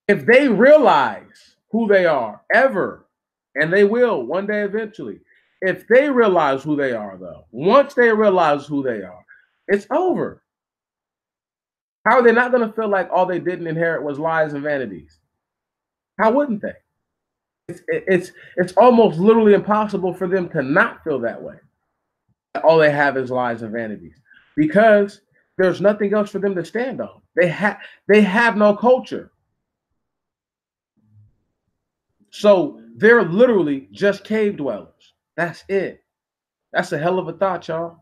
If they realize who they are ever, and they will one day eventually, if they realize who they are, though, once they realize who they are, it's over. How are they not going to feel like all they didn't inherit was lies and vanities? How wouldn't they? It's almost literally impossible for them to not feel that way. All they have is lies and vanities because there's nothing else for them to stand on. They have no culture. So they're literally just cave dwellers. That's it. That's a hell of a thought, y'all.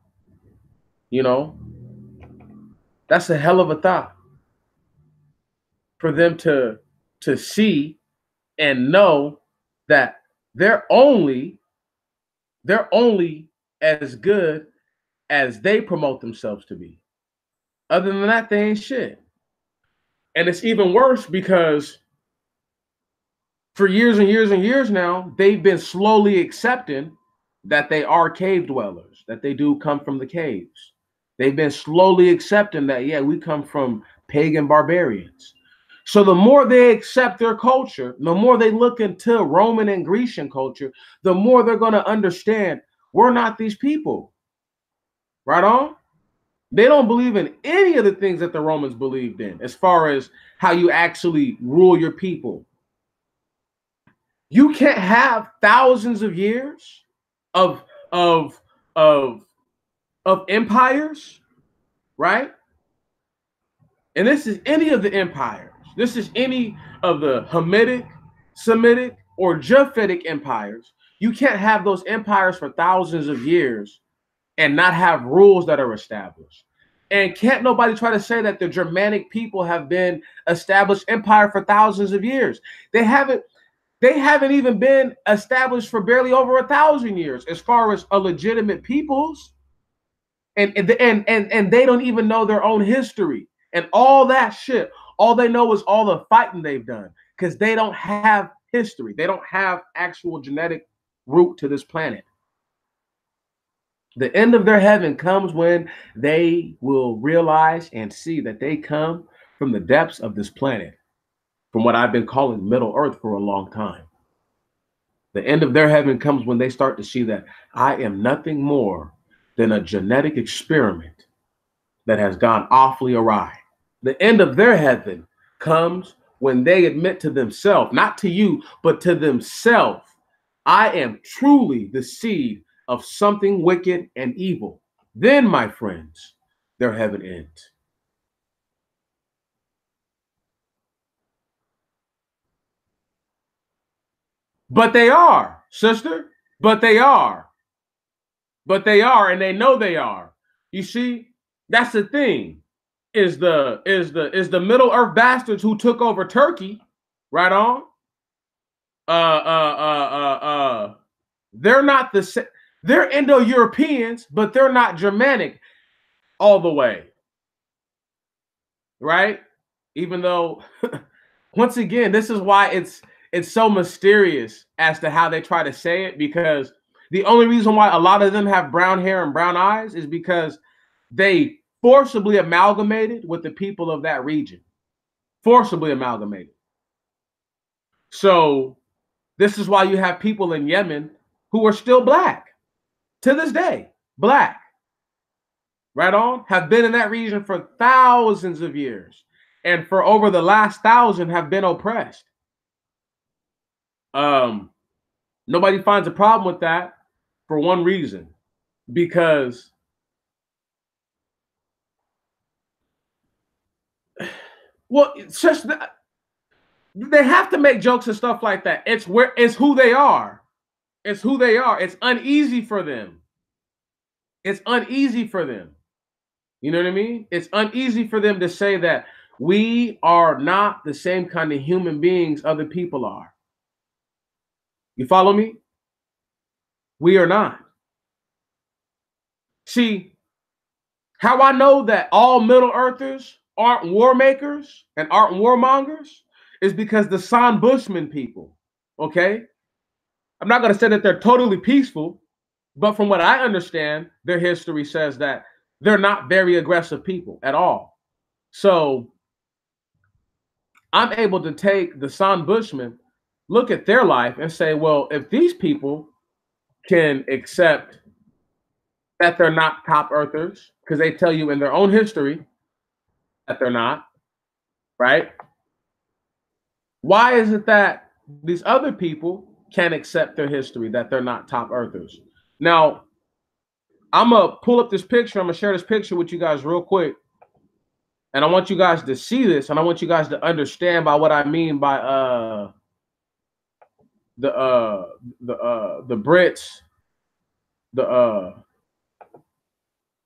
That's a hell of a thought for them to see and know that they're only as good as they promote themselves to be. Other than that, they ain't shit. And it's even worse because for years and years and years now, they've been slowly accepting that they are cave dwellers, that they do come from the caves. They've been slowly accepting that, yeah, we come from pagan barbarians. So the more they accept their culture, the more they look into Roman and Grecian culture, the more they're going to understand we're not these people. Right on? They don't believe in any of the things that the Romans believed in as far as how you actually rule your people. You can't have thousands of years of empires, right? And this is any of the empires. This is any of the Hamitic, Semitic, or Japhetic empires. You can't have those empires for thousands of years and not have rules that are established. And can't nobody try to say that the Germanic people have been established empire for thousands of years. They haven't even been established for barely over 1,000 years as far as a legitimate peoples. And they don't even know their own history and all that shit. All they know is all the fighting they've done because they don't have history. They don't have actual genetic root to this planet. The end of their heaven comes when they will realize and see that they come from the depths of this planet, from what I've been calling Middle Earth for a long time. The end of their heaven comes when they start to see that I am nothing more than a genetic experiment that has gone awfully awry. The end of their heaven comes when they admit to themselves, not to you, but to themselves, I am truly the seed of something wicked and evil. Then, my friends, their heaven ends. But they are, sister. But they are. But they are, and they know they are. You see, that's the thing. Is the Middle Earth bastards who took over Turkey, right on? They're not the they're Indo-Europeans, but they're not Germanic all the way. Right? Even though once again, this is why it's so mysterious as to how they try to say it, because the only reason why a lot of them have brown hair and brown eyes is because they forcibly amalgamated with the people of that region. Forcibly amalgamated. So this is why you have people in Yemen who are still black to this day. Black. Right on? Have been in that region for thousands of years. And for over the last 1,000 have been oppressed. Nobody finds a problem with that for one reason. Because well, it's just that they have to make jokes and stuff like that. It's who they are. It's who they are. It's uneasy for them. It's uneasy for them. You know what I mean? It's uneasy for them to say that we are not the same kind of human beings other people are. You follow me? We are not. See, how I know that all Middle Earthers aren't war makers and aren't warmongers is because the San Bushman people, okay? I'm not going to say that they're totally peaceful, but from what I understand, their history says that they're not very aggressive people at all. So I'm able to take the San Bushmen, look at their life and say, well, if these people can accept that they're not top earthers, because they tell you in their own history that they're not, right? Why is it that these other people can't accept their history, that they're not top earthers? Now, I'm going to pull up this picture. I'm going to share this picture with you guys real quick. And I want you guys to see this, and I want you guys to understand by what I mean by the Brits,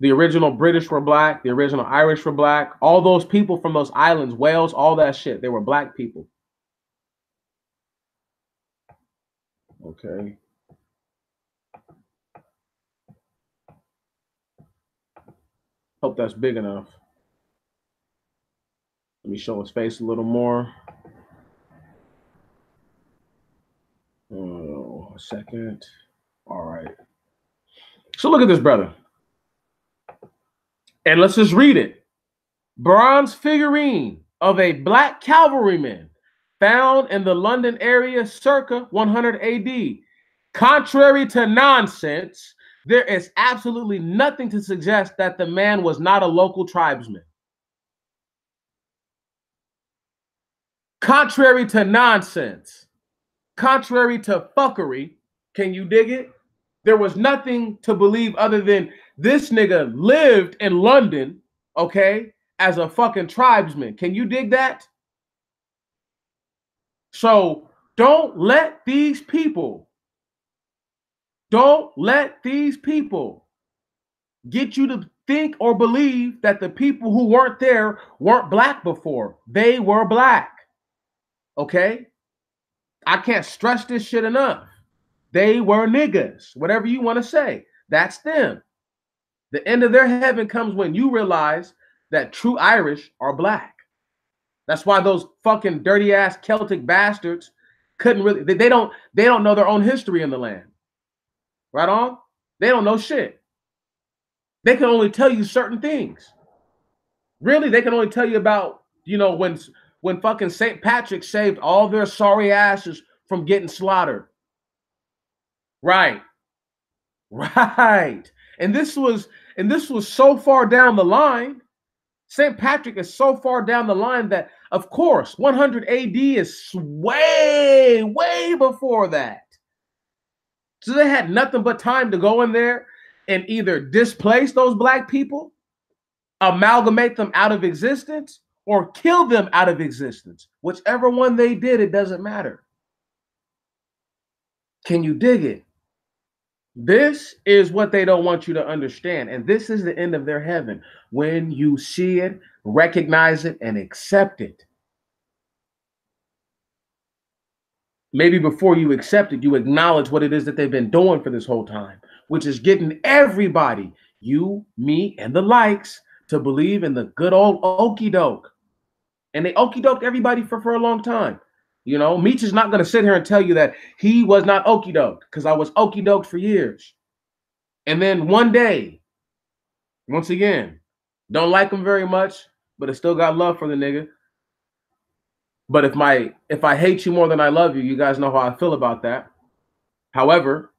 the original British were black, the original Irish were black, all those people from those islands, Wales, all that shit, they were black people. Okay. Hope that's big enough. Let me show his face a little more. Oh, a second. All right. So look at this, brother. And let's just read it. Bronze figurine of a black cavalryman found in the London area circa 100 AD. Contrary to nonsense, there is absolutely nothing to suggest that the man was not a local tribesman. Contrary to nonsense, contrary to fuckery, can you dig it? There was nothing to believe other than this nigga lived in London, okay, as a fucking tribesman. Can you dig that? So don't let these people get you to think or believe that the people who weren't there weren't black before. They were black. Okay? I can't stress this shit enough. They were niggas, whatever you want to say. That's them. The end of their heaven comes when you realize that true Irish are black. That's why those fucking dirty ass Celtic bastards couldn't really, they don't know their own history in the land. Right on? They don't know shit. They can only tell you certain things. Really, they can only tell you about You know, when fucking St. Patrick saved all their sorry asses from getting slaughtered. Right. Right. And this was so far down the line. St. Patrick is so far down the line that, of course, 100 AD is way, way before that. So they had nothing but time to go in there and either displace those black people, amalgamate them out of existence, or kill them out of existence. Whichever one they did, it doesn't matter. Can you dig it? This is what they don't want you to understand. And this is the end of their heaven. When you see it, recognize it, and accept it. Maybe before you accept it, you acknowledge what it is that they've been doing for this whole time, which is getting everybody, you, me, and the likes, to believe in the good old okie doke. And they okie doked everybody for a long time. You know, Meech is not going to sit here and tell you that he was not okie doked, because I was okie doked for years. And then one day, once again, don't like him very much, but I still got love for the nigga. But if I hate you more than I love you, you guys know how I feel about that. However,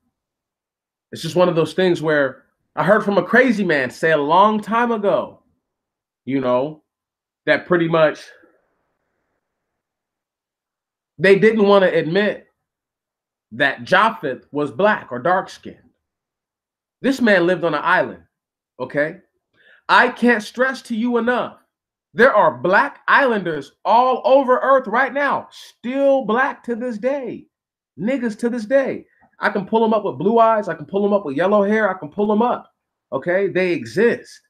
it's just one of those things where I heard from a crazy man say a long time ago, you know, that pretty much they didn't want to admit that Japheth was black or dark-skinned. This man lived on an island, okay? I can't stress to you enough. There are black islanders all over Earth right now, still black to this day. Niggas to this day. I can pull them up with blue eyes. I can pull them up with yellow hair. I can pull them up, okay? They exist.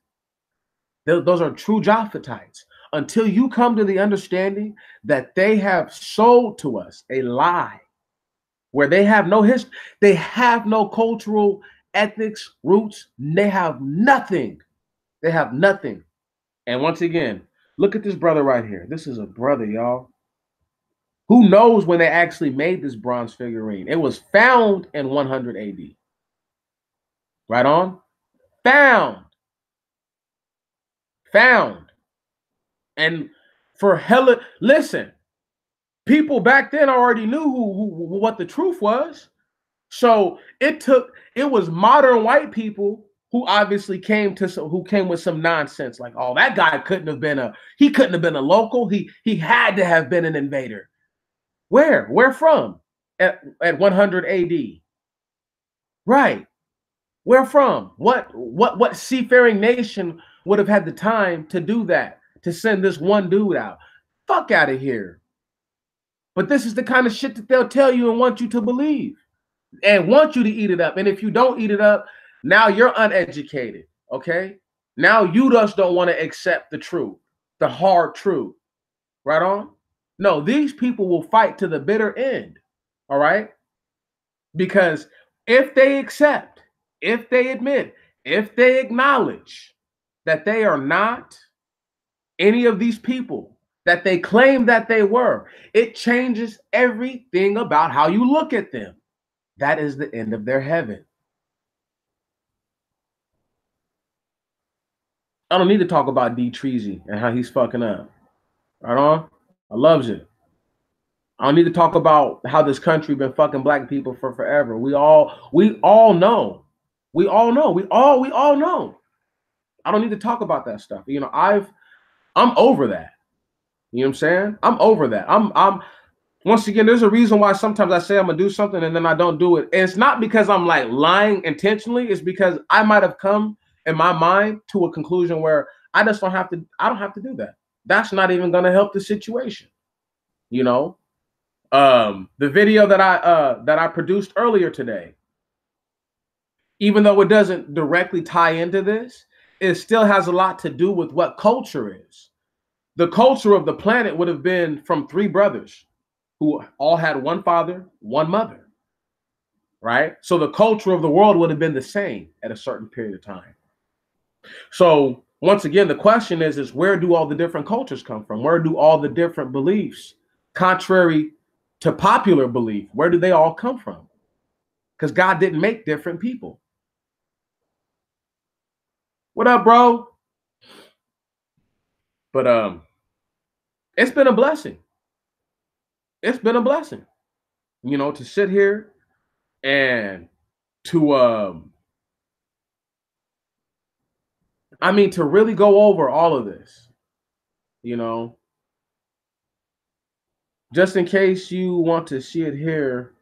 Those are true Japhethites. Until you come to the understanding that they have sold to us a lie where they have no history, they have no cultural ethics, roots, they have nothing. They have nothing. And once again, look at this brother right here. This is a brother, y'all. Who knows when they actually made this bronze figurine? It was found in 100 AD. Right on? Found. And for hella, listen, people back then already knew what the truth was. So it was modern white people who obviously came with some nonsense like, oh, that guy couldn't have been a local. He had to have been an invader. Where from? At 100 AD. Right. Where from? What seafaring nation would have had the time to do that, to send this one dude out? Fuck out of here. But this is the kind of shit that they'll tell you and want you to believe and want you to eat it up. And if you don't eat it up, now you're uneducated, okay? Now you just don't want to accept the truth, the hard truth. Right on? No, these people will fight to the bitter end, all right? Because if they accept, if they admit, if they acknowledge that they are not any of these people that they claim that they were, it changes everything about how you look at them. That is the end of their heaven. I don't need to talk about D. Treasy and how he's fucking up. Right on? I loves it. I don't need to talk about how this country been fucking black people for forever. We all know. We all know. I don't need to talk about that stuff. You know, I'm over that. You know what I'm saying? I'm over that. I'm once again, there's a reason why sometimes I say I'm gonna do something and then I don't do it. And it's not because I'm like lying intentionally, it's because I might have come in my mind to a conclusion where I don't have to do that. That's not even gonna help the situation. You know? The video that I produced earlier today, even though it doesn't directly tie into this, it still has a lot to do with what culture is. The culture of the planet would have been from three brothers who all had one father, one mother, right? So the culture of the world would have been the same at a certain period of time. So once again, the question is where do all the different cultures come from? Where do all the different beliefs, contrary to popular belief, where do they all come from? Because God didn't make different people. What up, bro? But It's been a blessing. It's been a blessing, you know, to sit here and to I mean, to really go over all of this, you know, just in case you want to see it here.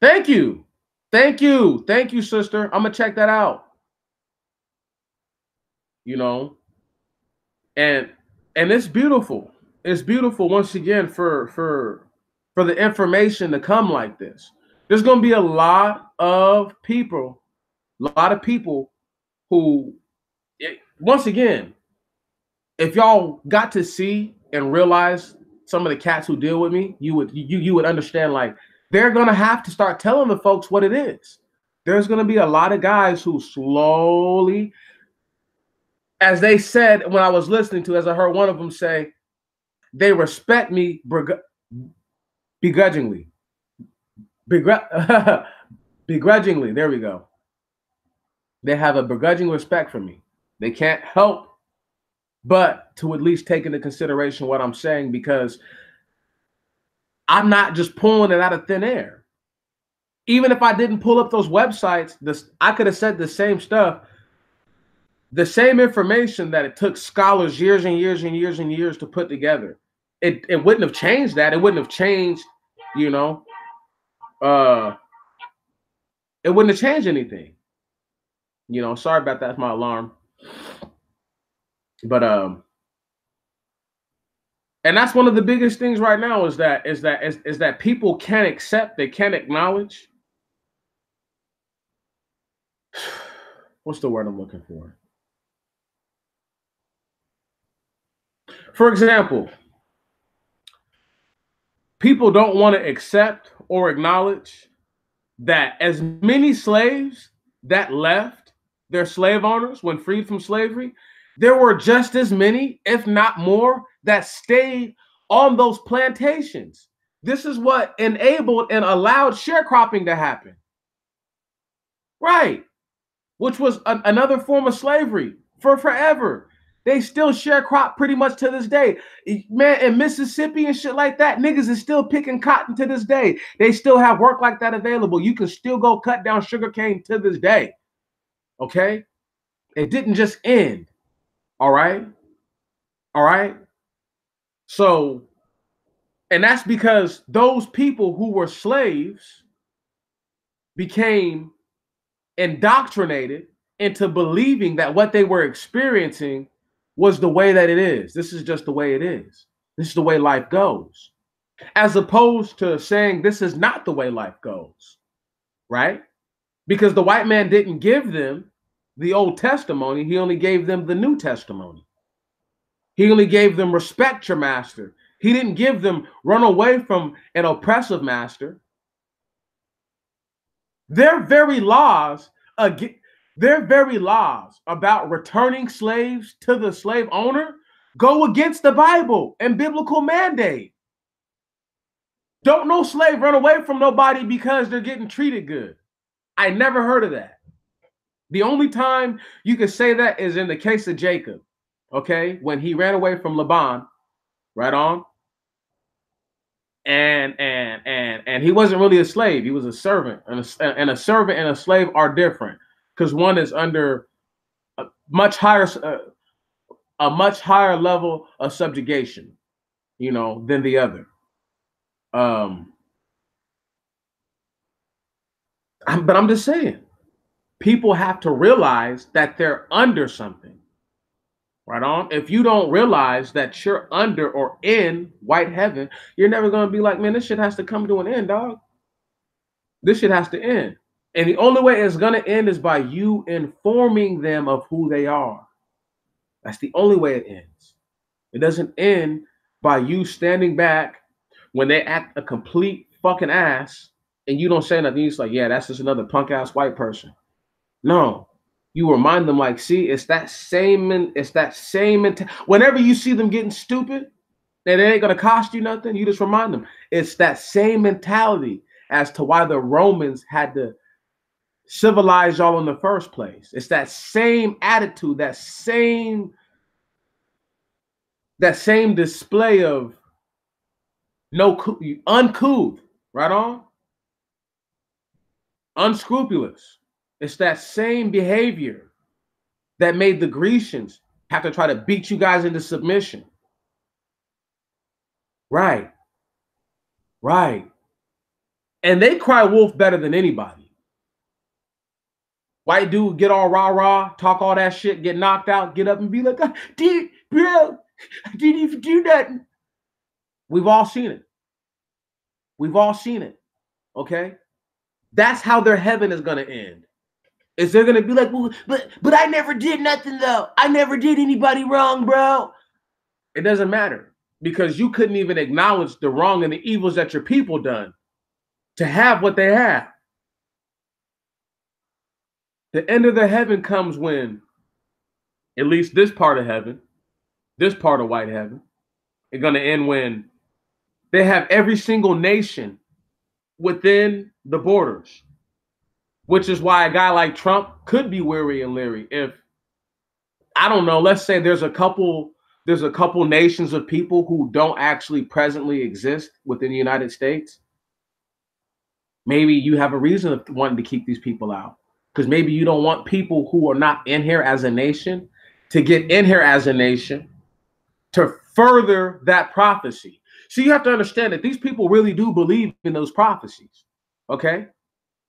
Thank you. Thank you. Thank you, sister. I'm gonna check that out. You know, and it's beautiful. It's beautiful once again for the information to come like this. There's gonna be a lot of people, who, once again, if y'all got to see and realize some of the cats who deal with me, you would understand, like, they're gonna have to start telling the folks what it is. There's gonna be a lot of guys who slowly, as they said when I was listening to, as I heard one of them say, they respect me begrudgingly. Begrudgingly, there we go. They have a begrudging respect for me. They can't help but to at least take into consideration what I'm saying, because I'm not just pulling it out of thin air. Even if I didn't pull up those websites, I could have said the same stuff, the same information that it took scholars years and years and years and years to put together. It wouldn't have changed that. It wouldn't have changed, you know, it wouldn't have changed anything. You know, sorry about that. That's my alarm. But and that's one of the biggest things right now is that people can't accept, they can't acknowledge. What's the word I'm looking for? For example, people don't want to accept or acknowledge that as many slaves that left their slave owners when freed from slavery, there were just as many, if not more, that stayed on those plantations. This is what enabled and allowed sharecropping to happen. Right. Which was another form of slavery for forever. They still sharecrop pretty much to this day. Man, in Mississippi and shit like that, niggas is still picking cotton to this day. They still have work like that available. You can still go cut down sugarcane to this day. Okay? It didn't just end. All right? All right? So, and that's because those people who were slaves became indoctrinated into believing that what they were experiencing was the way that it is. This is just the way it is. This is the way life goes. As opposed to saying this is not the way life goes, right? Because the white man didn't give them the Old Testimony. He only gave them the New Testimony. He only gave them respect your master. He didn't give them run away from an oppressive master. Their very laws about returning slaves to the slave owner go against the Bible and biblical mandate. Don't no slave run away from nobody because they're getting treated good. I never heard of that. The only time you could say that is in the case of Jacob, okay, when he ran away from Laban, right on. And he wasn't really a slave. He was a servant, and a servant and a slave are different, because one is under a much higher level of subjugation, you know, than the other. But I'm just saying, people have to realize that they're under something. Right on. If you don't realize that you're under or in white heaven, you're never going to be like, man, this shit has to come to an end, dog. This shit has to end. And the only way it's going to end is by you informing them of who they are. That's the only way it ends. It doesn't end by you standing back when they act a complete fucking ass and you don't say nothing. You're just like, yeah, that's just another punk ass white person. No. You remind them, like, see, it's that same whenever you see them getting stupid, that it ain't gonna cost you nothing, you just remind them. It's that same mentality as to why the Romans had to civilize y'all in the first place. It's that same attitude, that same display of No, uncouth, right on, unscrupulous. It's that same behavior that made the Grecians have to try to beat you guys into submission. Right, right. And they cry wolf better than anybody. White dude get all rah-rah, talk all that shit, get knocked out, get up and be like, dude, bro, I didn't even do nothing. We've all seen it. We've all seen it. Okay? That's how their heaven is going to end. Is they're going to be like, well, but I never did nothing, though. I never did anybody wrong, bro. It doesn't matter because you couldn't even acknowledge the wrong and the evils that your people done to have what they have. The end of the heaven comes when, at least this part of heaven, this part of white heaven, is going to end when they have every single nation within the borders, which is why a guy like Trump could be weary and leery. If, I don't know, let's say there's a couple nations of people who don't actually presently exist within the United States. Maybe you have a reason of wanting to keep these people out because maybe you don't want people who are not in here as a nation to get in here as a nation to further that prophecy. So you have to understand that these people really do believe in those prophecies, okay?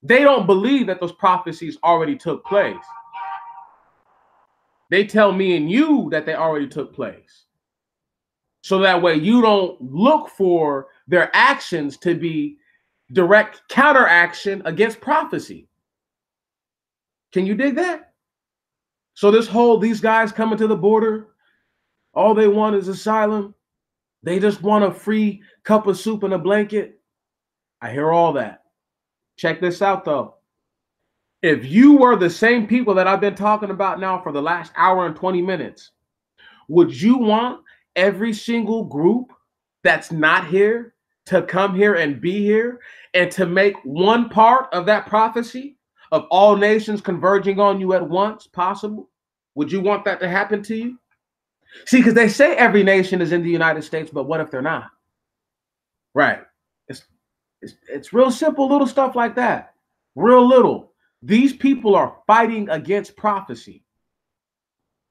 They don't believe that those prophecies already took place. They tell me and you that they already took place. So that way you don't look for their actions to be direct counteraction against prophecy. Can you dig that? So these guys coming to the border, all they want is asylum. They just want a free cup of soup and a blanket. I hear all that. Check this out, though. If you were the same people that I've been talking about now for the last hour and 20 minutes, would you want every single group that's not here to come here and be here and to make one part of that prophecy of all nations converging on you at once possible? Would you want that to happen to you? See, because they say every nation is in the United States, but what if they're not? Right. It's real simple little stuff like that. Real little. These people are fighting against prophecy.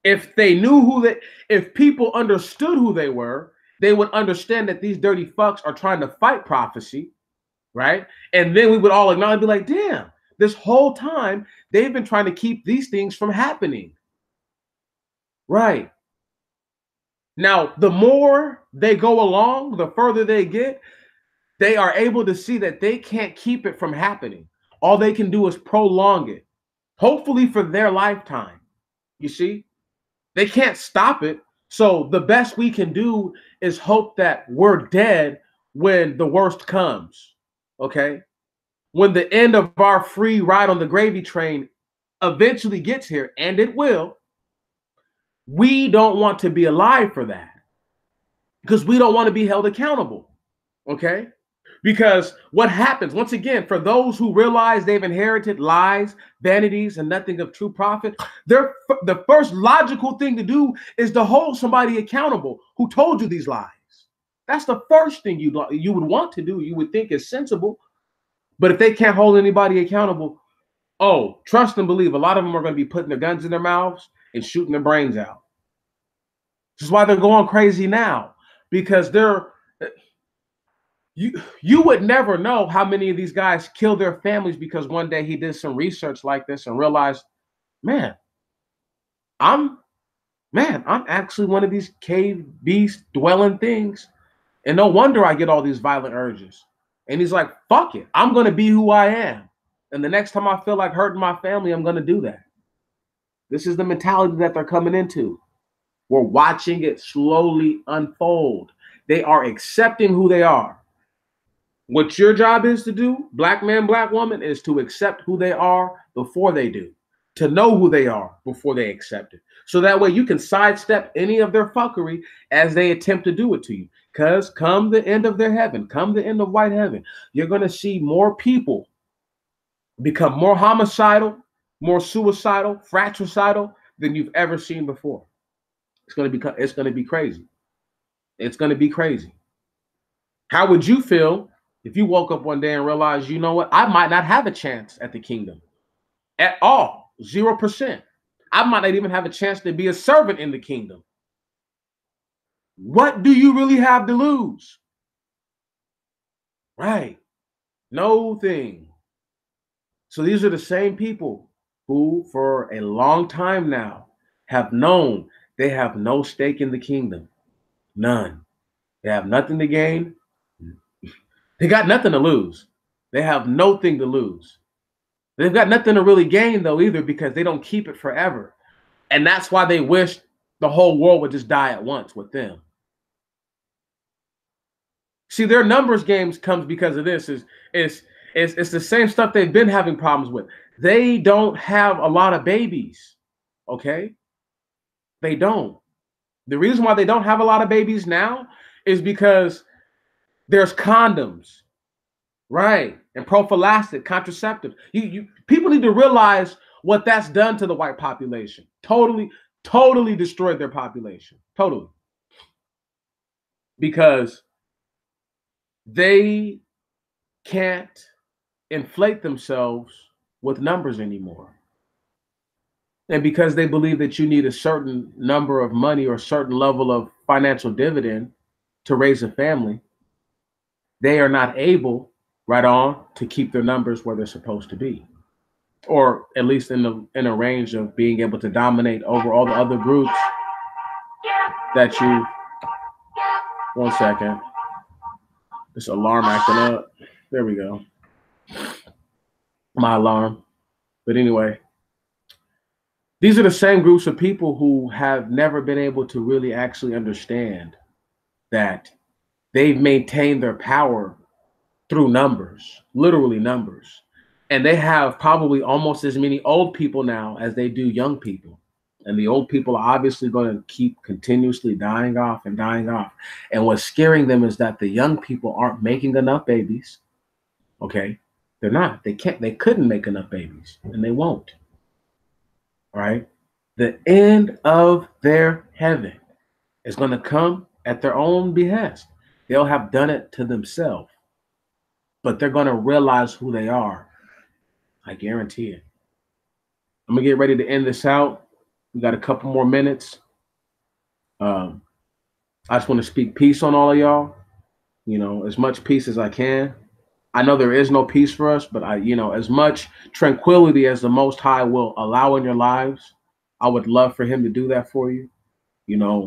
If they knew if people understood who they were, they would understand that these dirty fucks are trying to fight prophecy, right? And then we would all acknowledge, be like, damn, this whole time they've been trying to keep these things from happening. Right. Now, the more they go along, the further they get, they are able to see that they can't keep it from happening. All they can do is prolong it, hopefully for their lifetime. You see, they can't stop it. So the best we can do is hope that we're dead when the worst comes. Okay. When the end of our free ride on the gravy train eventually gets here, and it will, we don't want to be alive for that because we don't want to be held accountable. Okay. Because what happens, once again, for those who realize they've inherited lies, vanities, and nothing of true profit, the first logical thing to do is to hold somebody accountable who told you these lies. That's the first thing you would want to do. You would think is sensible. But if they can't hold anybody accountable, oh, trust and believe, a lot of them are going to be putting their guns in their mouths and shooting their brains out. This is why they're going crazy now, because you would never know how many of these guys kill their families because one day he did some research like this and realized, man, I'm actually one of these cave beast dwelling things. And no wonder I get all these violent urges. And he's like, fuck it. I'm going to be who I am. And the next time I feel like hurting my family, I'm going to do that. This is the mentality that they're coming into. We're watching it slowly unfold. They are accepting who they are. What your job is to do, black man, black woman, is to accept who they are before they do, to know who they are before they accept it. So that way you can sidestep any of their fuckery as they attempt to do it to you. Because come the end of their heaven, come the end of white heaven, you're going to see more people become more homicidal, more suicidal, fratricidal than you've ever seen before. It's going to be crazy. It's going to be crazy. How would you feel if you woke up one day and realized, you know what, I might not have a chance at the kingdom at all, 0%. I might not even have a chance to be a servant in the kingdom. What do you really have to lose? Right. No thing. So these are the same people who, for a long time now, have known they have no stake in the kingdom. None. They have nothing to gain. They got nothing to lose. They have nothing to lose. They've got nothing to really gain, though, either, because they don't keep it forever. And that's why they wish the whole world would just die at once with them. See, their numbers games comes because of this. It's the same stuff they've been having problems with. They don't have a lot of babies. Okay? They don't. The reason why they don't have a lot of babies now is because there's condoms, right? And prophylactic contraceptive. People need to realize what that's done to the white population. Totally destroyed their population. Totally. Because they can't inflate themselves with numbers anymore. And because they believe that you need a certain number of money or a certain level of financial dividend to raise a family, they are not able, right on, to keep their numbers where they're supposed to be. Or at least in a range of being able to dominate over all the other groups that you. One second. This alarm acting up. There we go. My alarm. But anyway, these are the same groups of people who have never been able to really actually understand that they've maintained their power through numbers, literally numbers. And they have probably almost as many old people now as they do young people. And the old people are obviously going to keep continuously dying off and dying off. And what's scaring them is that the young people aren't making enough babies. Okay? They're not. They can't. They couldn't make enough babies, and they won't. All right? The end of their heaven is going to come at their own behest. They'll have done it to themselves, but they're going to realize who they are. I guarantee it. I'm going to get ready to end this out. We got a couple more minutes. I just want to speak peace on all of y'all. You know, as much peace as I can. I know there is no peace for us, but as much tranquility as the Most High will allow in your lives, I would love for him to do that for you. I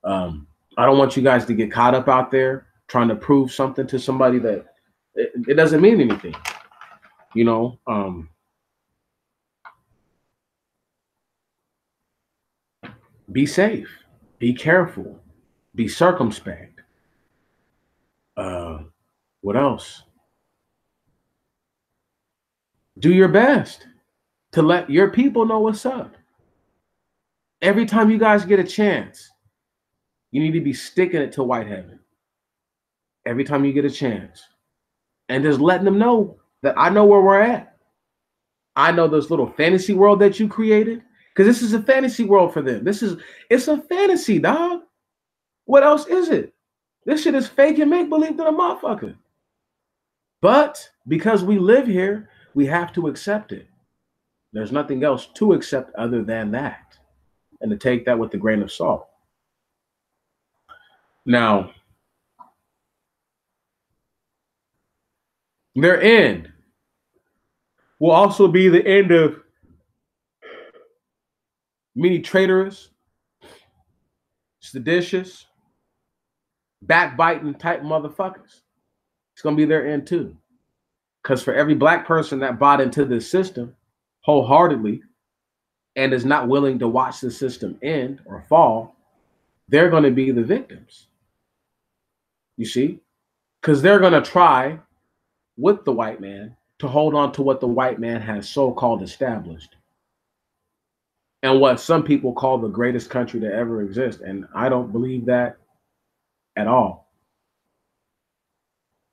don't want you guys to get caught up out there trying to prove something to somebody that it doesn't mean anything. Be safe, be careful, be circumspect. What else? Do your best to let your people know what's up. Every time you guys get a chance, you need to be sticking it to white heaven. Every time you get a chance. And just letting them know that I know where we're at. I know this little fantasy world that you created. Because this is a fantasy world for them. It's a fantasy, dog. What else is it? This shit is fake and make-believe than a motherfucker. But because we live here, we have to accept it. There's nothing else to accept other than that. And to take that with a grain of salt. Now, their end will also be the end of many traitorous, seditious, backbiting type motherfuckers. It's going to be their end too. Because for every black person that bought into this system wholeheartedly and is not willing to watch the system end or fall, they're going to be the victims. You see? Because they're going to try with the white man to hold on to what the white man has so-called established. And what some people call the greatest country to ever exist. And I don't believe that at all.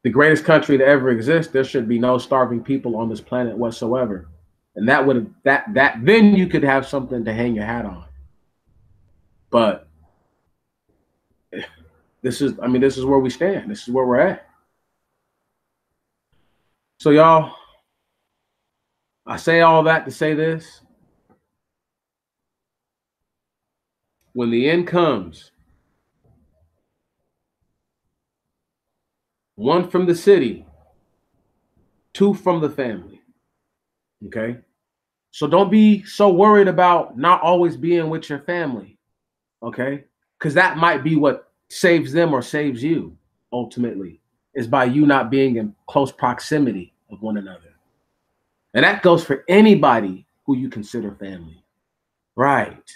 The greatest country to ever exist, there should be no starving people on this planet whatsoever. And then you could have something to hang your hat on. But this is where we stand. This is where we're at. So y'all, I say all that to say this. When the end comes, one from the city, two from the family. Okay? So don't be so worried about not always being with your family. Okay? Because that might be what saves them or saves you ultimately, is by you not being in close proximity of one another. And that goes for anybody who you consider family. Right.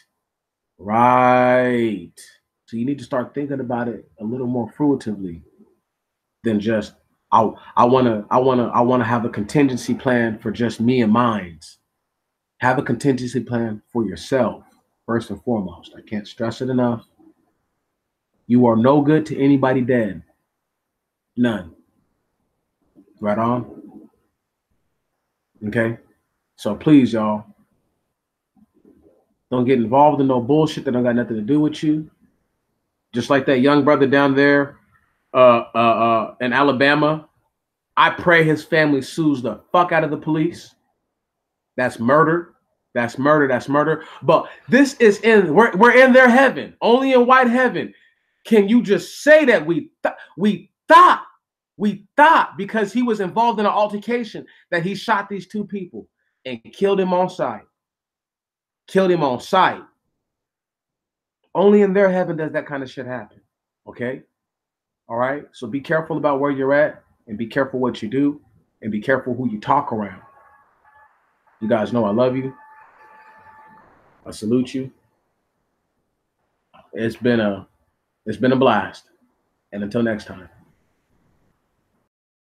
Right. So you need to start thinking about it a little more fruitively than just I wanna have a contingency plan for just me and mine's. Have a contingency plan for yourself, first and foremost. I can't stress it enough. You are no good to anybody dead. None. Right on? Okay? So please, y'all, don't get involved in no bullshit that don't got nothing to do with you. Just like that young brother down there in Alabama. I pray his family sues the fuck out of the police. That's murder. That's murder. That's murder. But this is we're in their heaven. Only in white heaven can you just say that we thought because he was involved in an altercation that he shot these two people and killed him on sight. Killed him on sight. Only in their heaven does that kind of shit happen. Okay? All right? So be careful about where you're at and be careful what you do and be careful who you talk around. You guys know I love you. I salute you. It's been a blast. And until next time.